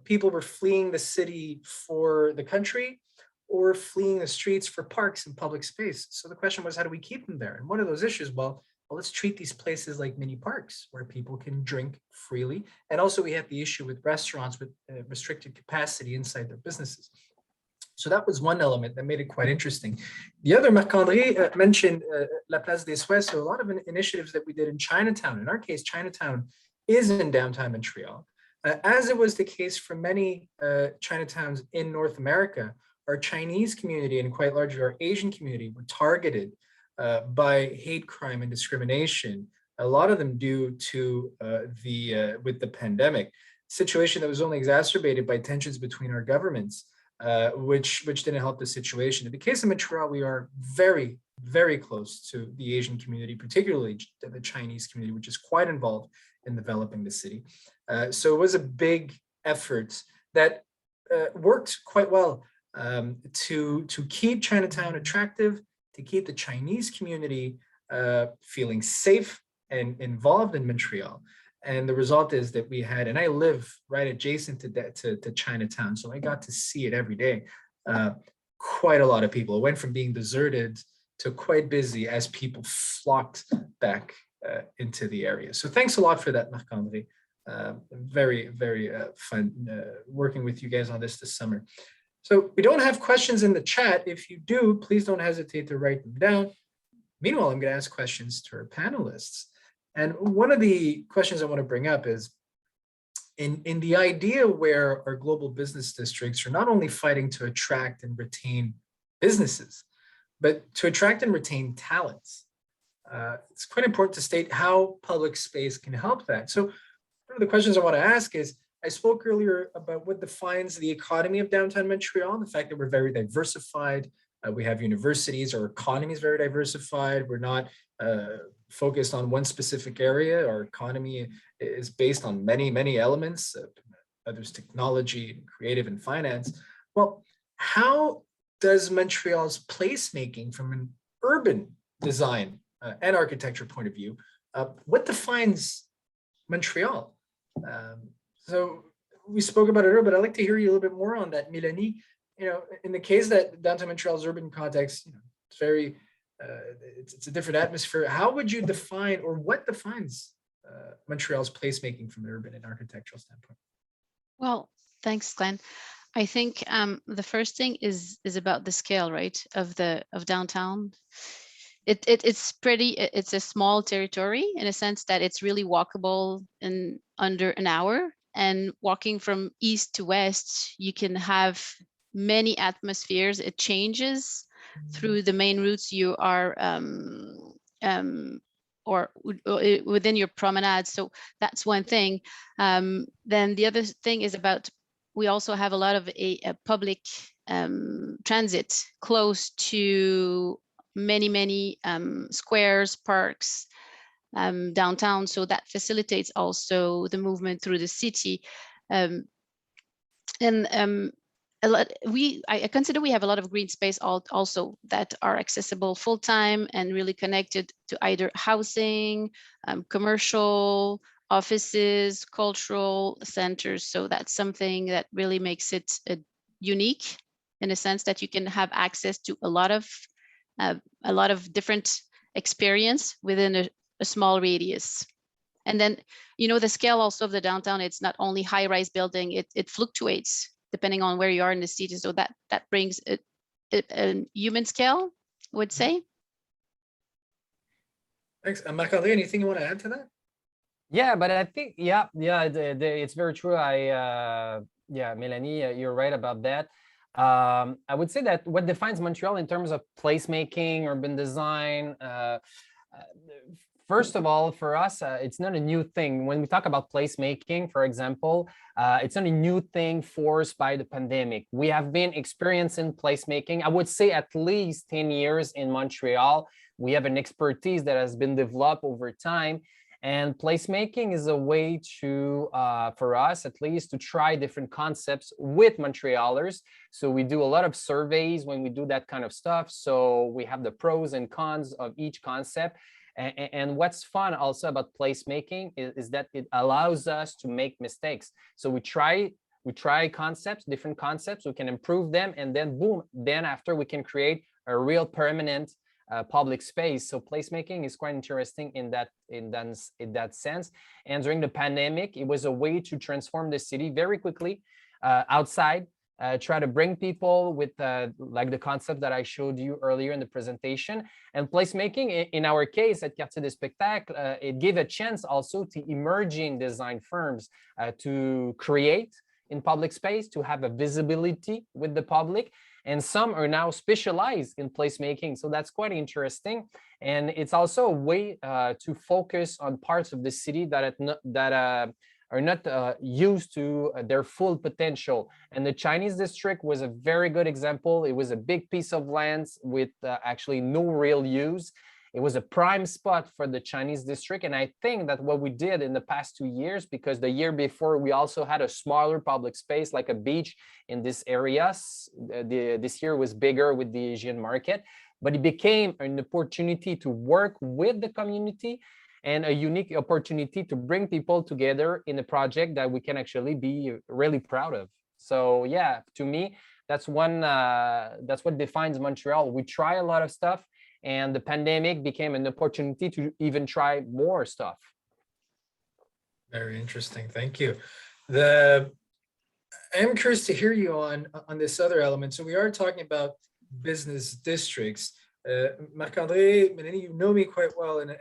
people were fleeing the city for the country or fleeing the streets for parks and public space. So the question was, how do we keep them there? And one of those issues, well, let's treat these places like mini parks where people can drink freely. And also we have the issue with restaurants with restricted capacity inside their businesses. So that was one element that made it quite interesting. The other, Marc-André mentioned La Place des Suez, so a lot of initiatives that we did in Chinatown. In our case, Chinatown is in downtown Montreal. As it was the case for many Chinatowns in North America, our Chinese community and quite largely our Asian community were targeted by hate crime and discrimination, a lot of them due to with the pandemic situation that was only exacerbated by tensions between our governments, which didn't help the situation. In the case of Montreal, we are very, very close to the Asian community, particularly the Chinese community, which is quite involved in developing the city. So it was a big effort that worked quite well to keep Chinatown attractive, to keep the Chinese community feeling safe and involved in Montreal. And the result is that we had, and I live right adjacent to Chinatown, so I got to see it every day. Quite a lot of people. It went from being deserted to quite busy as people flocked back into the area. So thanks a lot for that, Marc-André. Very, very fun working with you guys on this summer. So we don't have questions in the chat. If you do, please don't hesitate to write them down. Meanwhile, I'm going to ask questions to our panelists. And one of the questions I want to bring up is, in the idea where our global business districts are not only fighting to attract and retain businesses, but to attract and retain talents. It's quite important to state how public space can help that. So one of the questions I want to ask is, I spoke earlier about what defines the economy of downtown Montreal, the fact that we're very diversified. We have universities, our economy is very diversified. We're not focused on one specific area. Our economy is based on many, many elements, whether it's technology, creative, and finance. Well, how does Montreal's placemaking from an urban design and architecture point of view, what defines Montreal? So we spoke about it earlier, but I'd like to hear you a little bit more on that, Mélanie. In the case that downtown Montreal's urban context, it's very, it's a different atmosphere. How would you define, or what defines Montreal's placemaking from an urban and architectural standpoint? Well, thanks, Glenn. I think the first thing is about the scale, right, of downtown. It's a small territory in a sense that it's really walkable in under an hour. And walking from east to west, you can have many atmospheres. It changes through the main routes you are or within your promenade. So that's one thing. Then the other thing is about we also have a lot of a public transit close to many squares, parks, downtown. So that facilitates also the movement through the city. And I consider we have a lot of green space also that are accessible full time and really connected to either housing, commercial, offices, cultural centers. So that's something that really makes it unique in a sense that you can have access to a lot of different experience within a small radius. And then, you know, the scale also of the downtown, it's not only high-rise building, it fluctuates depending on where you are in the city. So that brings a human scale, I would say. Thanks. Marc-André, anything you want to add to that? Yeah, but I think, it's very true. Melanie, you're right about that. I would say that what defines Montreal in terms of placemaking, urban design, first of all, for us, it's not a new thing. When we talk about placemaking, for example, it's not a new thing forced by the pandemic. We have been experiencing placemaking, I would say at least 10 years in Montreal. We have an expertise that has been developed over time. And placemaking is a way to, for us at least, to try different concepts with Montrealers. So we do a lot of surveys when we do that kind of stuff. So we have the pros and cons of each concept. And what's fun also about placemaking is that it allows us to make mistakes. So we try concepts, different concepts, we can improve them, and then boom, then after we can create a real permanent public space. So placemaking is quite interesting in that sense. And during the pandemic, it was a way to transform the city very quickly outside, try to bring people with like the concept that I showed you earlier in the presentation. And placemaking, in our case at Quartier des Spectacles, it gave a chance also to emerging design firms to create in public space, to have a visibility with the public. And some are now specialized in placemaking. So that's quite interesting. And it's also a way to focus on parts of the city that are not used to their full potential. And the Chinese district was a very good example. It was a big piece of land with actually no real use. It was a prime spot for the Chinese district. And I think that what we did in the past 2 years, because the year before we also had a smaller public space like a beach in this area. This year was bigger with the Asian market, but it became an opportunity to work with the community and a unique opportunity to bring people together in a project that we can actually be really proud of. So yeah, to me, that's what defines Montreal. We try a lot of stuff, and the pandemic became an opportunity to even try more stuff. Very interesting. Thank you. I'm curious to hear you on this other element. So we are talking about business districts. Marc-André, Melanie, you know me quite well, and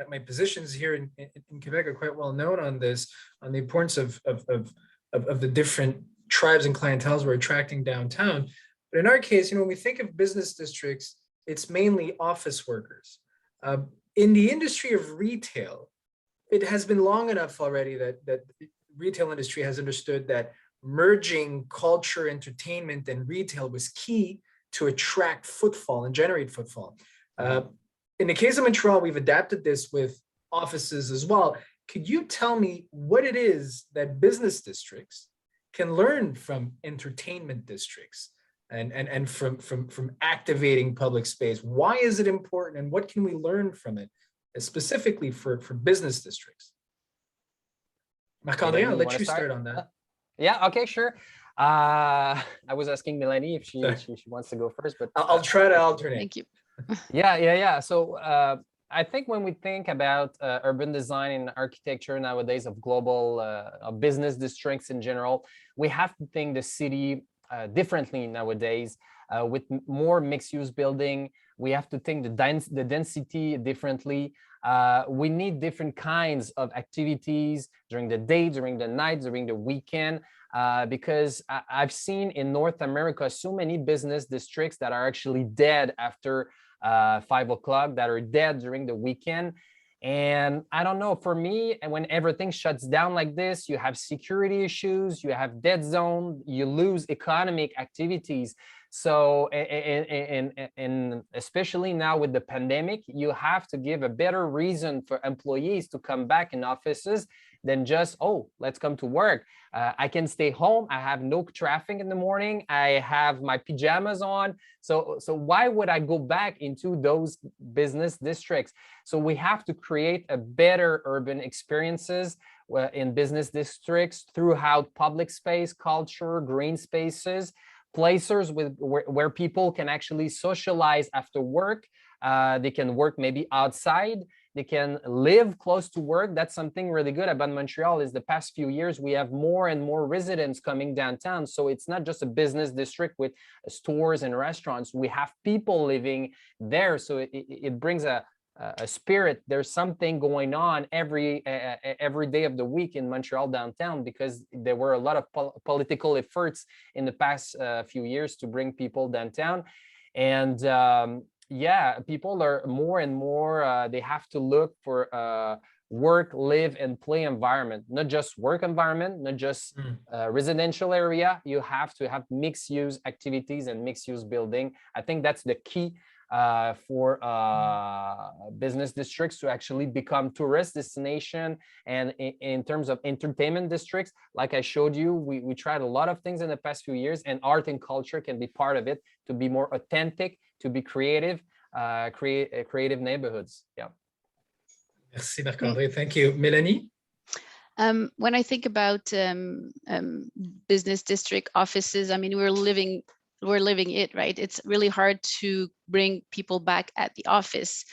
my positions here in Quebec are quite well known on this, on the importance of the different tribes and clienteles we're attracting downtown. But in our case, you know, when we think of business districts, it's mainly office workers. In the industry of retail, it has been long enough already that the retail industry has understood that merging culture, entertainment, and retail was key to attract footfall and generate footfall. In the case of Montreal, we've adapted this with offices as well. Could you tell me what it is that business districts can learn from entertainment districts and from activating public space? Why is it important, and what can we learn from it, specifically for business districts? Marc-André, I'll let you start on that. Yeah, okay, sure. I was asking Melanie if she wants to go first, but I'll try to alternate. Thank you. Yeah. So I think when we think about urban design and architecture nowadays of global business districts in general, we have to think the city differently nowadays with more mixed-use building. We have to think the density differently. We need different kinds of activities during the day, during the night, during the weekend, because I've seen in North America so many business districts that are actually dead after 5 o'clock, that are dead during the weekend. And I don't know, for me, when everything shuts down like this, you have security issues, you have dead zone, you lose economic activities. So, and especially now with the pandemic, you have to give a better reason for employees to come back in offices than just, oh, let's come to work. I can stay home. I have no traffic in the morning. I have my pajamas on. So why would I go back into those business districts? So we have to create a better urban experiences in business districts throughout public space, culture, green spaces, places where people can actually socialize after work. They can work maybe outside. They can live close to work. That's something really good about Montreal is the past few years, we have more and more residents coming downtown. So it's not just a business district with stores and restaurants. We have people living there. So it brings a spirit. There's something going on every day of the week in Montreal downtown, because there were a lot of political efforts in the past few years to bring people downtown. And yeah, people are more and more, they have to look for work, live, and play environment, not just work environment, not just residential area. You have to have mixed use activities and mixed use building. I think that's the key for business districts to actually become tourist destination. And in terms of entertainment districts, like I showed you, we tried a lot of things in the past few years, and art and culture can be part of it to be more authentic, to be creative, create creative neighborhoods. Yeah. Merci, Marc-André. Thank you. Mélanie? When I think about business district offices, I mean, we're living it, right? It's really hard to bring people back at the office.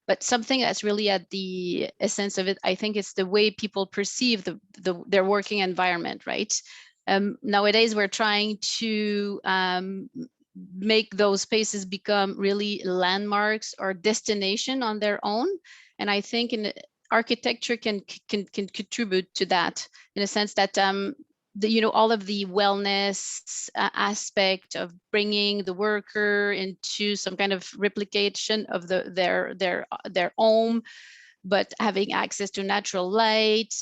But something that's really at the essence of it, I think, is the way people perceive their working environment, right? Nowadays, we're trying to make those spaces become really landmarks or destination on their own. And I think architecture can contribute to that, in a sense that all of the wellness aspect of bringing the worker into some kind of replication of their home, but having access to natural light,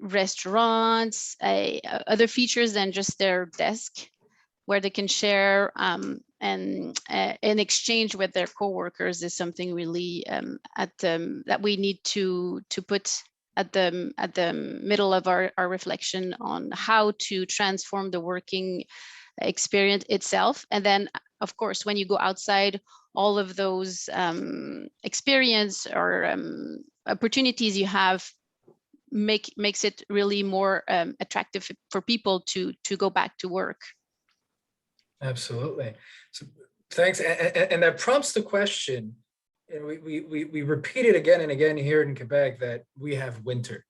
restaurants, other features than just their desk, where they can share and in exchange with their coworkers, is something really that we need to put at the middle of our reflection on how to transform the working experience itself. And then, of course, when you go outside, all of those experience or opportunities you have makes it really more attractive for people to go back to work. Absolutely. So thanks. And that prompts the question, and we repeat it again and again here in Quebec, that we have winter.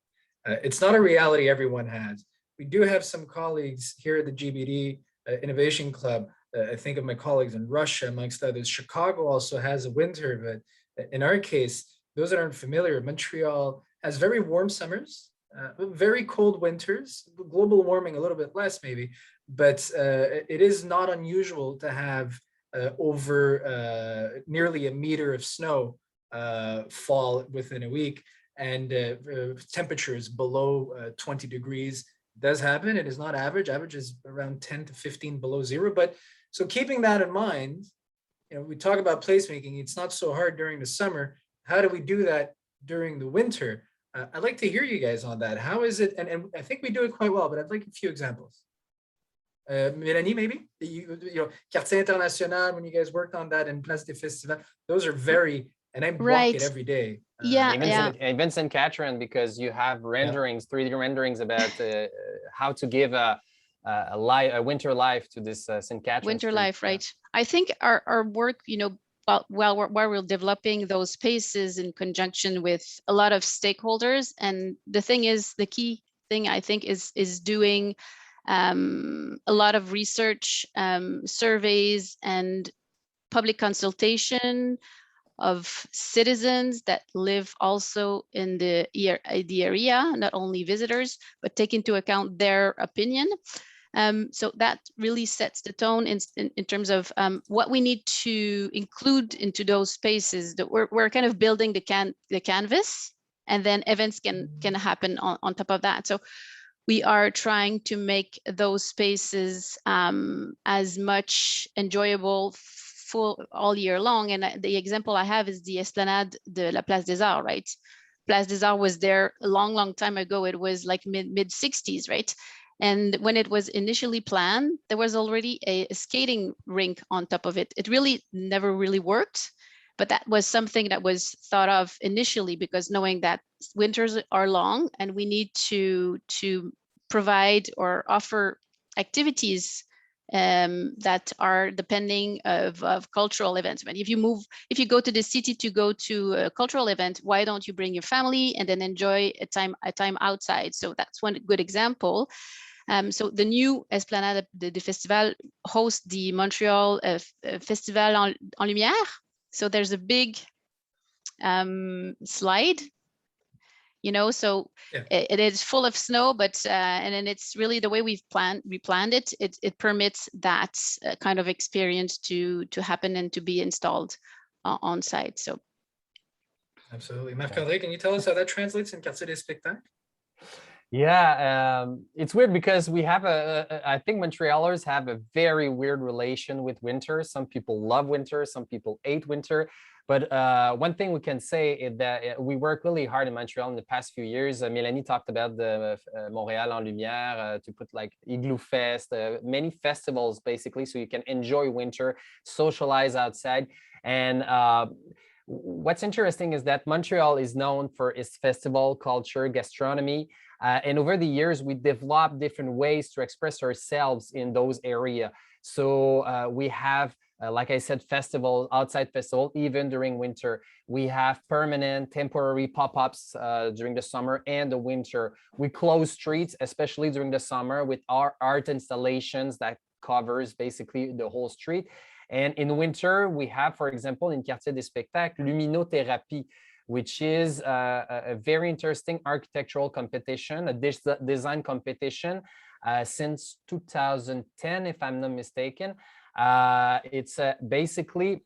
It's not a reality everyone has. We do have some colleagues here at the GBD Innovation Club. I think of my colleagues in Russia, amongst others. Chicago also has a winter, but in our case, those that aren't familiar, Montreal has very warm summers, very cold winters, global warming a little bit less maybe, but it is not unusual to have over nearly a meter of snow fall within a week, and temperatures below 20 degrees does happen. It is not average. Average is around 10 to 15 below zero. But so keeping that in mind, we talk about placemaking. It's not so hard during the summer. How do we do that during the winter? I'd like to hear you guys on that. How is it? And I think we do it quite well, but I'd like a few examples. Mélanie, maybe Quartier International, when you guys worked on that, and Place des Festivals, those are very, and I walk it every day. Even St. Catherine, because you have renderings, 3D renderings about how to give a winter life to this St. Catherine winter Street. Life, right? I think our work, while we're developing those spaces in conjunction with a lot of stakeholders, and the thing is, the key thing I think is doing a lot of research, surveys, and public consultation of citizens that live also in the area, not only visitors, but take into account their opinion. So that really sets the tone in terms of what we need to include into those spaces. That we're kind of building the canvas, and then events can happen on top of that. So we are trying to make those spaces as much enjoyable full all year long. And the example I have is the Esplanade de la Place des Arts, right? Place des Arts was there a long time ago. It was like mid 60s, right? And when it was initially planned, there was already a skating rink on top of it. It really never really worked, but that was something that was thought of initially, because knowing that winters are long and we need to provide or offer activities that are depending of cultural events. But if you go to the city to go to a cultural event, why don't you bring your family and then enjoy a time outside? So that's one good example. So the new Esplanade de Festival hosts the Montreal Festival en Lumière. So there's a big slide, so it is full of snow, but and then it's really the way we planned it. It permits that kind of experience to happen and to be installed on site. So absolutely. Marc-André, can you tell us how that translates in Quartier des Spectacles? Yeah, it's weird because we have I think Montrealers have a very weird relation with winter. Some people love winter, some people hate winter. But one thing we can say is that we work really hard in Montreal in the past few years. Mélanie talked about the Montréal en Lumière to put like Igloo Fest, many festivals basically, so you can enjoy winter, socialize outside. And what's interesting is that Montreal is known for its festival culture, gastronomy. And over the years, we developed different ways to express ourselves in those areas. So we have, like I said, festivals, outside festival, even during winter. We have permanent, temporary pop-ups during the summer and the winter. We close streets, especially during the summer, with our art installations that covers basically the whole street. And in winter, we have, for example, in Quartier des Spectacles, luminothérapie, which is a very interesting architectural competition, a design competition since 2010, if I'm not mistaken. It's basically,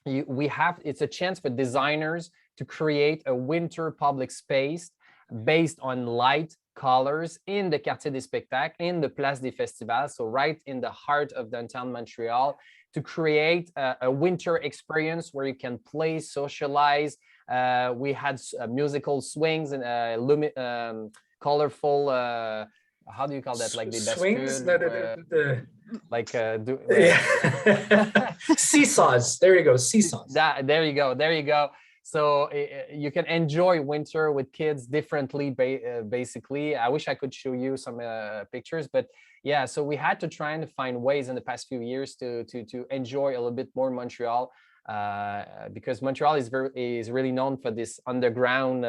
it's a chance for designers to create a winter public space based on light, colors in the Quartier des Spectacles, in the Place des Festivals, so right in the heart of downtown Montreal, to create a winter experience where you can play, socialize. We had musical swings and colorful, how do you call that? Like the swings? Seesaws. There you go, seesaws. There you go. So you can enjoy winter with kids differently, basically. I wish I could show you some pictures, but yeah, so we had to try and find ways in the past few years to enjoy a little bit more Montreal, because Montreal is really known for this underground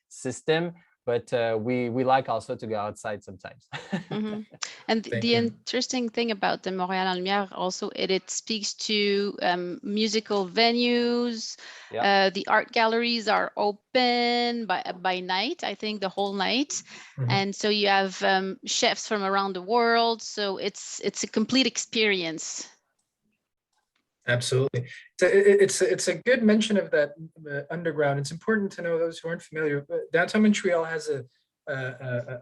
system, but we like also to go outside sometimes. Mm-hmm. And the interesting thing about the Montréal en Lumière also, it speaks to musical venues. Yeah. The art galleries are open by night, I think the whole night. Mm-hmm. And so you have chefs from around the world. So it's a complete experience. Absolutely. It's a good mention of that underground. It's important to know, those who aren't familiar, downtown Montreal has a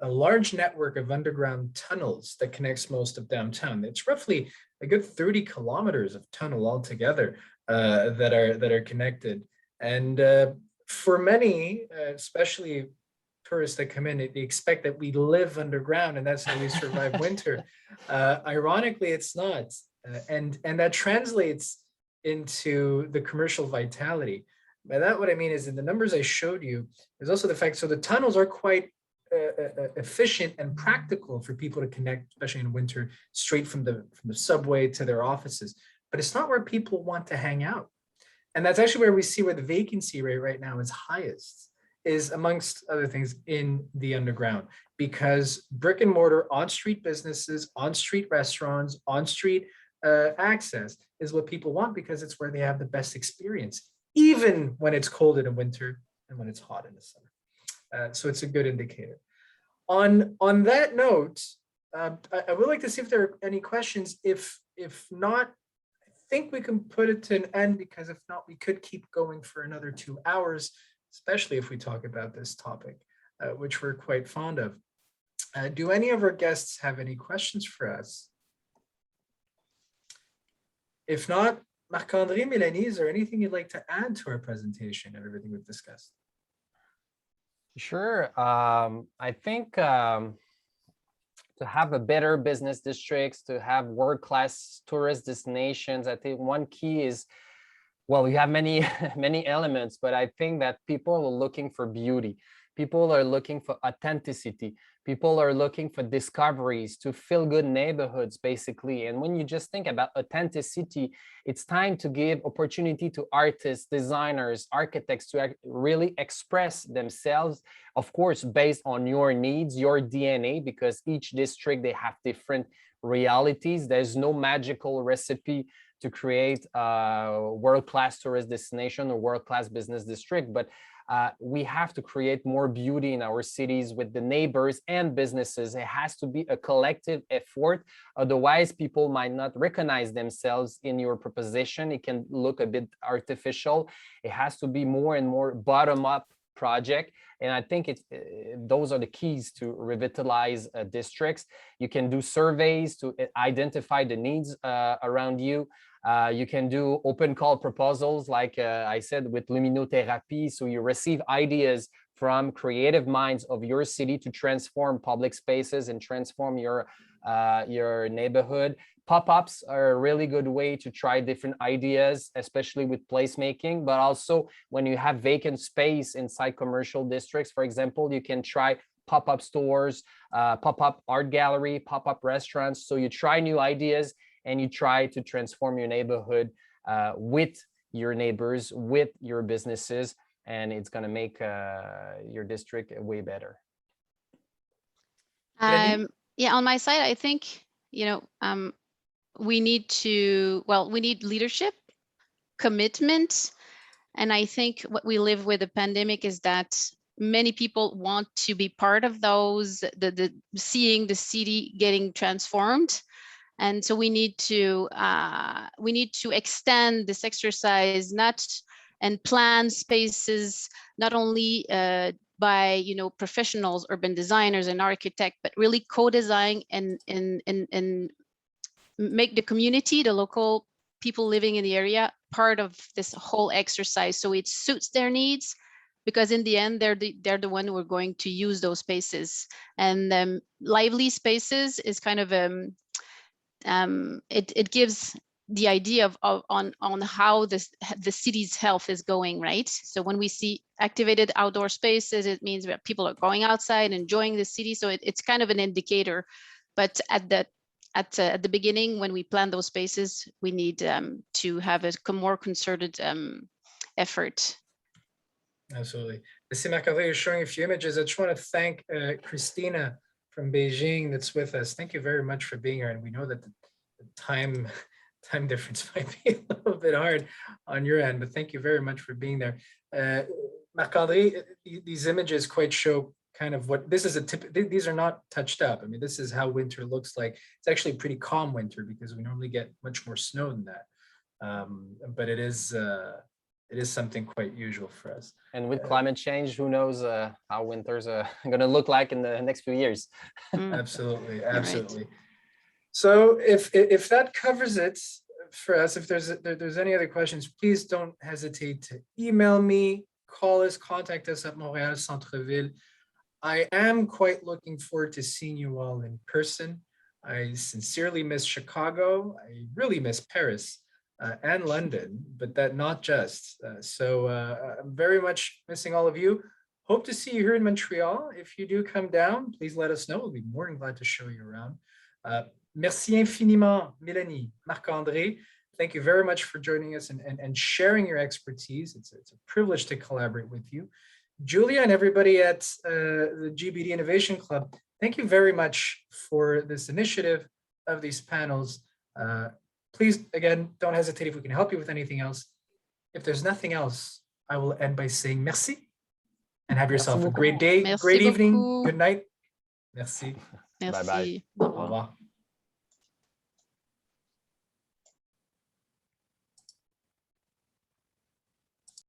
large network of underground tunnels that connects most of downtown. It's roughly a good 30 kilometers of tunnel altogether that are connected. And for many, especially tourists that come in, they expect that we live underground and that's how we survive winter. Ironically, it's not. And that translates into the commercial vitality. By that, what I mean is, in the numbers I showed you, there's also the fact, so the tunnels are quite efficient and practical for people to connect, especially in winter, straight from the subway to their offices. But it's not where people want to hang out. And that's actually where we see where the vacancy rate right now is highest, is amongst other things in the underground, because brick and mortar on-street businesses, on-street restaurants, on-street access is what people want, because it's where they have the best experience, even when it's cold in the winter and when it's hot in the summer. So it's a good indicator. On that note, I would like to see if there are any questions. If not, I think we can put it to an end, because if not, we could keep going for another 2 hours, especially if we talk about this topic, which we're quite fond of. Do any of our guests have any questions for us? If not, Marc-André, Mélanie, is there anything you'd like to add to our presentation and everything we've discussed? Sure. I think to have a better business districts, to have world-class tourist destinations, I think one key is, well, we have many, many elements, but I think that people are looking for beauty. People are looking for authenticity. People are looking for discoveries, to feel good neighborhoods, basically. And when you just think about authenticity, it's time to give opportunity to artists, designers, architects to really express themselves, of course, based on your needs, your DNA, because each district, they have different realities. There's no magical recipe to create a world-class tourist destination or world-class business district, but we have to create more beauty in our cities with the neighbors and businesses. It has to be a collective effort. Otherwise, people might not recognize themselves in your proposition. It can look a bit artificial. It has to be more and more bottom-up project. And I think those are the keys to revitalize districts. You can do surveys to identify the needs around you. You can do open call proposals, like I said, with luminotherapy. So you receive ideas from creative minds of your city to transform public spaces and transform your neighborhood. Pop-ups are a really good way to try different ideas, especially with placemaking, but also when you have vacant space inside commercial districts, for example, you can try pop-up stores, pop-up art gallery, pop-up restaurants. So you try new ideas and you try to transform your neighborhood with your neighbors, with your businesses, and it's going to make your district way better. Yeah, on my side, I think, we need leadership, commitment. And I think what we live with the pandemic is that many people want to be part of those, seeing the city getting transformed. And so we need to extend this exercise, and plan spaces, not only by professionals, urban designers and architects, but really co-design and make the community, the local people living in the area, part of this whole exercise, so it suits their needs, because in the end, they're the one who are going to use those spaces. And lively spaces is kind of it gives the idea on how the city's health is going, right? So when we see activated outdoor spaces, it means that people are going outside, enjoying the city. So it's kind of an indicator. But at the beginning, when we plan those spaces, we need to have a more concerted effort. Absolutely. I see Marc-André is showing a few images. I just want to thank Christina from Beijing that's with us. Thank you very much for being here. And we know that the time difference might be a little bit hard on your end, but thank you very much for being there. Marc-André, these images quite show kind of what this is these are not touched up. I mean, this is how winter looks like. It's actually a pretty calm winter, because we normally get much more snow than that. But it is something quite usual for us. And with climate change, who knows how winters are going to look like in the next few years. Absolutely. Right. So if that covers it for us, if there's any other questions, please don't hesitate to email me, call us, contact us at Montreal Centre-Ville. I am quite looking forward to seeing you all in person. I sincerely miss Chicago. I really miss Paris and London, but that not just. So I'm very much missing all of you. Hope to see you here in Montreal. If you do come down, please let us know. We'll be more than glad to show you around. Merci infiniment, Mélanie, Marc-André. Thank you very much for joining us and sharing your expertise. It's a privilege to collaborate with you. Julia and everybody at the GBD Innovation Club, thank you very much for this initiative of these panels. Please, again, don't hesitate if we can help you with anything else. If there's nothing else, I will end by saying merci and have yourself a great day, great evening, good night. Merci. Merci. Bye-bye. Au Au revoir. revoir.